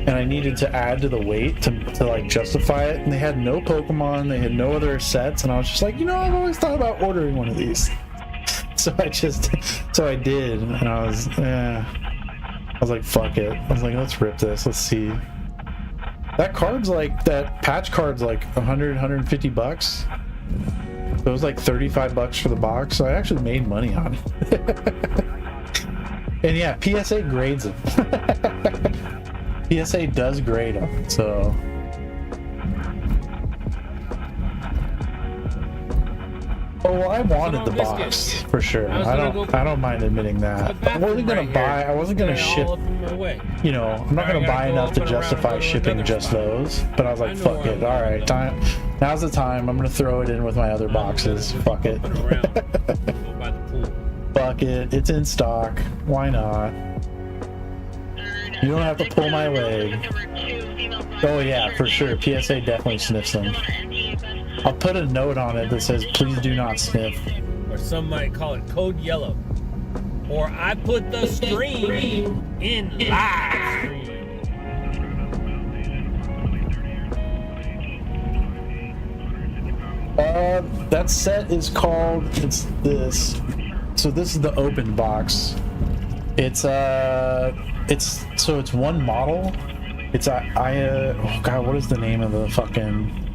and I needed to add to the weight to like justify it, and they had no Pokemon, they had no other sets, and I was just like, you know, I've always thought about ordering one of these. So I did, and I was like, fuck it. I was like, let's rip this, let's see. That patch card's like 150 bucks. So it was like 35 bucks for the box, so I actually made money on it. And yeah, PSA grades them. PSA does grade them, so. Oh, well, I wanted the box for sure. I don't mind admitting that. I wasn't gonna ship. You know, I'm not gonna buy enough to justify shipping just those. But I was like, fuck it. All right, time. Now's the time. I'm gonna throw it in with my other boxes. Fuck it. Fuck it. It's in stock. Why not? You don't have to pull my leg. Oh yeah, for sure. PSA definitely sniffs them. I'll put a note on it that says, please do not sniff. Or some might call it code yellow. Or I put the stream in live stream. That set is called, it's this. So this is the open box. It's one model. It's oh god, what is the name of the fucking?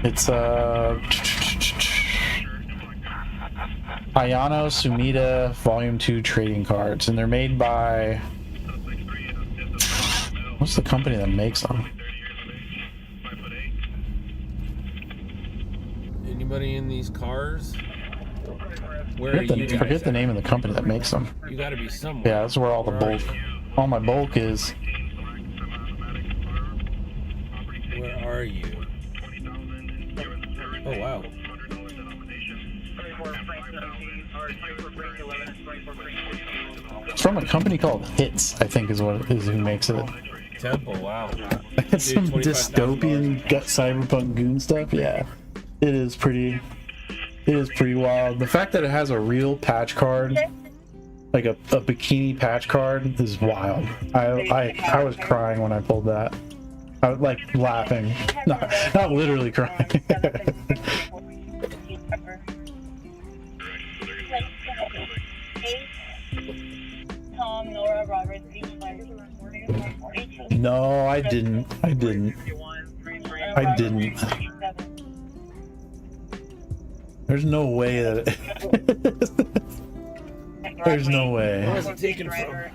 It's Ayano Sumida Volume 2 trading cards, and they're made by, what's the company that makes them? Anybody in these cars? Where are you? Forget the name of the company that makes them. You gotta be somewhere. Yeah, that's where all the bulk, all my bulk is. Where are you? Oh wow. It's from a company called Hits, I think is who makes it. Temple, wow. It's some dystopian cyberpunk goon stuff. Yeah, it is pretty wild. The fact that it has a real patch card, like a bikini patch card, is wild. I was crying when I pulled that. I was like laughing, not literally crying. Tom, Nora, Robert, No, I didn't. There's no way that there's no way. Where's it taken from?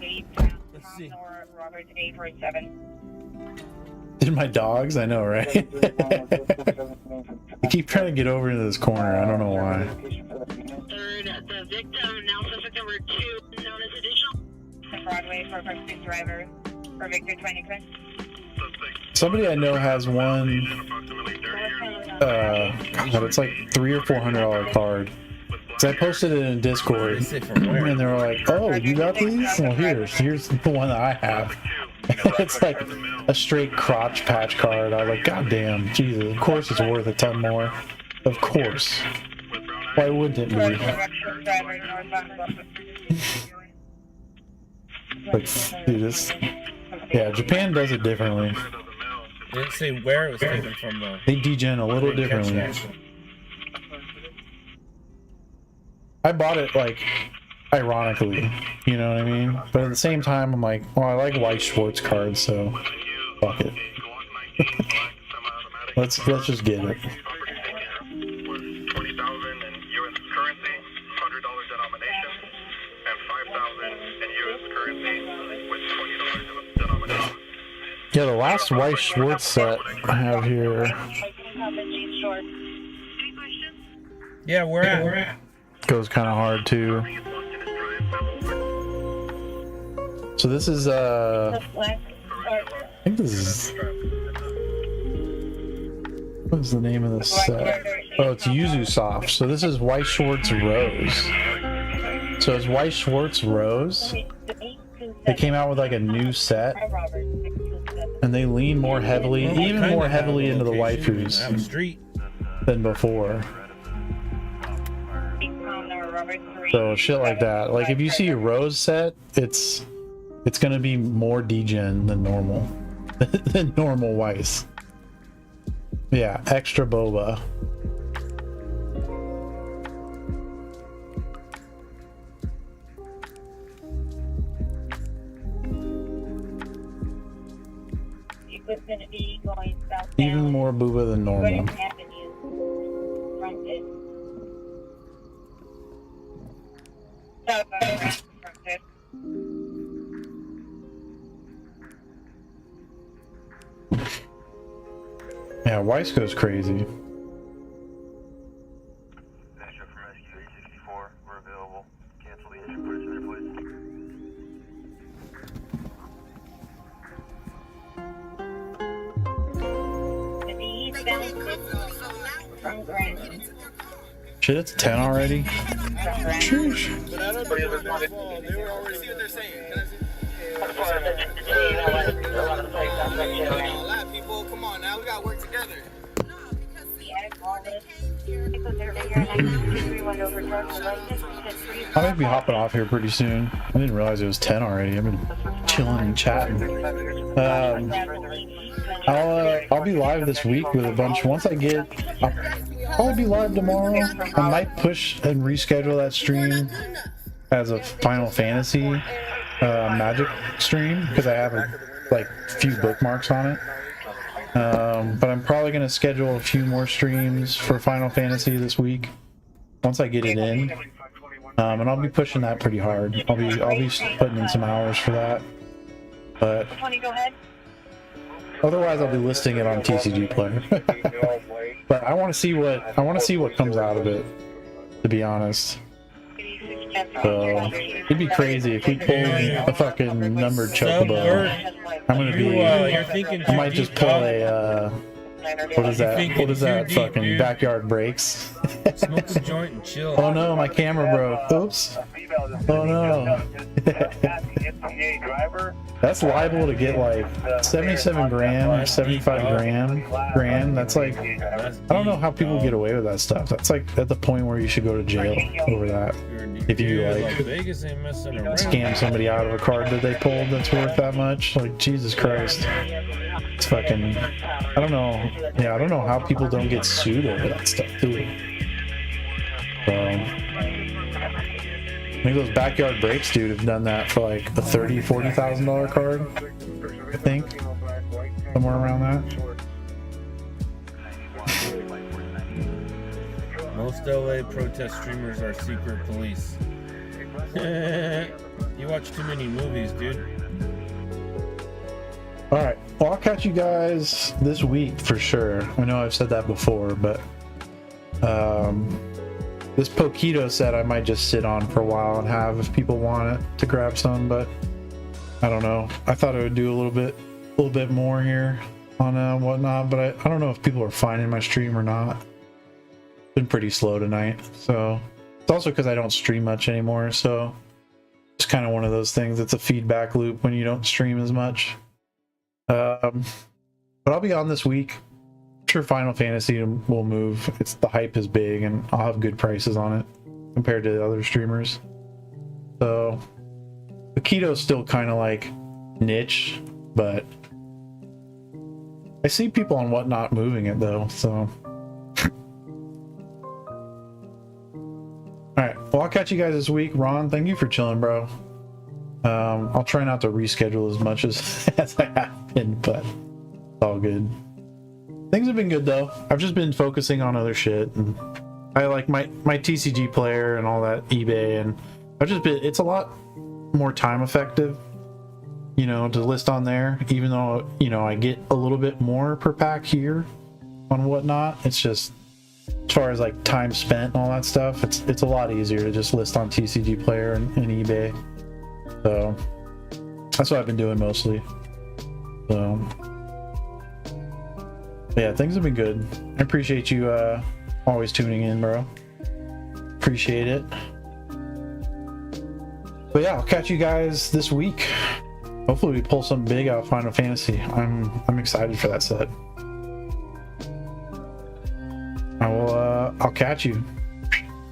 Let's see. Robert 847. Did my dogs? I know, right? I keep trying to get over into this corner. I don't know why. Third, the victim, now suspect number 2, known as additional. Broadway for pursuit driver for Victor 20. Somebody I know has one. God, it's like $300 or $400 card. So I posted it in Discord, and they were like, "Oh, you got these? Well, here's the one that I have." It's like a straight crotch patch card. I was like, God damn, Jesus, of course it's worth a ton more. Of course. Why wouldn't it be? Like, dude, this... Yeah, Japan does it differently. They didn't say where it was taken from, though. They degen a little differently. I bought it, like, ironically, you know what I mean? But at the same time, I'm like, well, I like White Schwartz cards, so fuck it. let's just get it. 20,000 in U.S. currency, $100 denomination, and 5,000 in U.S. currency with $20 denomination. Yeah, the last White Schwartz set I have here. Yeah, we're at. Goes kind of hard too. So this is I think this is, what's the name of this set? Oh, it's Yuzu Soft. So this is White Schwartz Rose. So it's White Schwartz Rose. They came out with like a new set, and they lean more heavily, even more heavily into the waifus than before. So shit like that. Like if you see a Rose set, it's gonna be more degen than normal. than normal Weiss. Yeah, extra boba. Going southbound. Even more booba than normal. Avenue. Fronted. Southbound fronted. Yeah, Weiss goes crazy. Extra from Rescue 864, we're available. Cancel the engine push there, please. The eastbound from Grand. Shit, it's 10 already. From Grand. Sheesh. But I don't think they were already see what they're saying. People, come on now, we gotta work together. I might be hopping off here pretty soon. I didn't realize it was 10 already. I've been chilling and chatting. I'll be live this week with a bunch. Once I get, I'll probably be live tomorrow. I might push and reschedule that stream as a Final Fantasy Magic stream because I have a few bookmarks on it. But I'm probably gonna schedule a few more streams for Final Fantasy this week once I get it in, and I'll be pushing that pretty hard. I'll be putting in some hours for that. But otherwise, I'll be listing it on TCG Player. But I want to see what comes out of it, to be honest. So it'd be crazy if we pulled a fucking numbered chocobo. I'm gonna be. You're thinking I might just pull a. What is that? What is that? Fucking dude. backyard breaks. Smoke a joint and chill. Oh no, my camera broke. Oops. Oh no. That's liable to get like 77 grand, 75 grand. That's like, I don't know how people get away with that stuff. That's like at the point where you should go to jail over that. If you like Vegas ain't messing around. scam somebody out of a card that they pulled that's worth that much, like Jesus Christ. It's fucking, I don't know. Yeah, I don't know how people don't get sued over that stuff too. So, I think those backyard breaks, dude, have done that for like a $30,000-$40,000 card. I think somewhere around that. Most LA protest streamers are secret police. You watch too many movies, dude. All right, well, I'll catch you guys this week for sure. I know I've said that before, but this Pokkedo set I might just sit on for a while and have if people want it to grab some, but I don't know. I thought I would do a little bit more here on whatnot, but I don't know if people are finding my stream or not. Been pretty slow tonight, so it's also because I don't stream much anymore, so it's kind of one of those things. It's a feedback loop when you don't stream as much. But I'll be on this week. I'm sure Final Fantasy will move. The hype is big, and I'll have good prices on it compared to the other streamers. So the Pokkedo's still kind of like niche, but I see people on Whatnot moving it though. So all right, well, I'll catch you guys this week. Ron, thank you for chilling, bro. I'll try not to reschedule as much as I have been, but it's all good. Things have been good though. I've just been focusing on other shit, and I like my TCG Player and all that eBay, and it's a lot more time effective, to list on there, even though, I get a little bit more per pack here on Whatnot. It's just, as far as like time spent and all that stuff, it's a lot easier to just list on TCG Player and eBay. So that's what I've been doing mostly. So yeah, things have been good. I appreciate you always tuning in, bro. Appreciate it. But yeah, I'll catch you guys this week. Hopefully we pull something big out of Final Fantasy. I'm excited for that set. I'll catch you.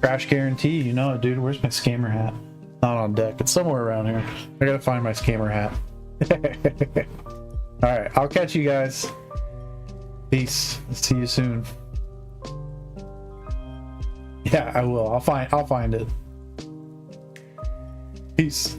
Crash guarantee, dude. Where's my scammer hat? Not on deck. It's somewhere around here. I gotta find my scammer hat. All right, I'll catch you guys. Peace. See you soon. Yeah, I will. I'll find it. Peace.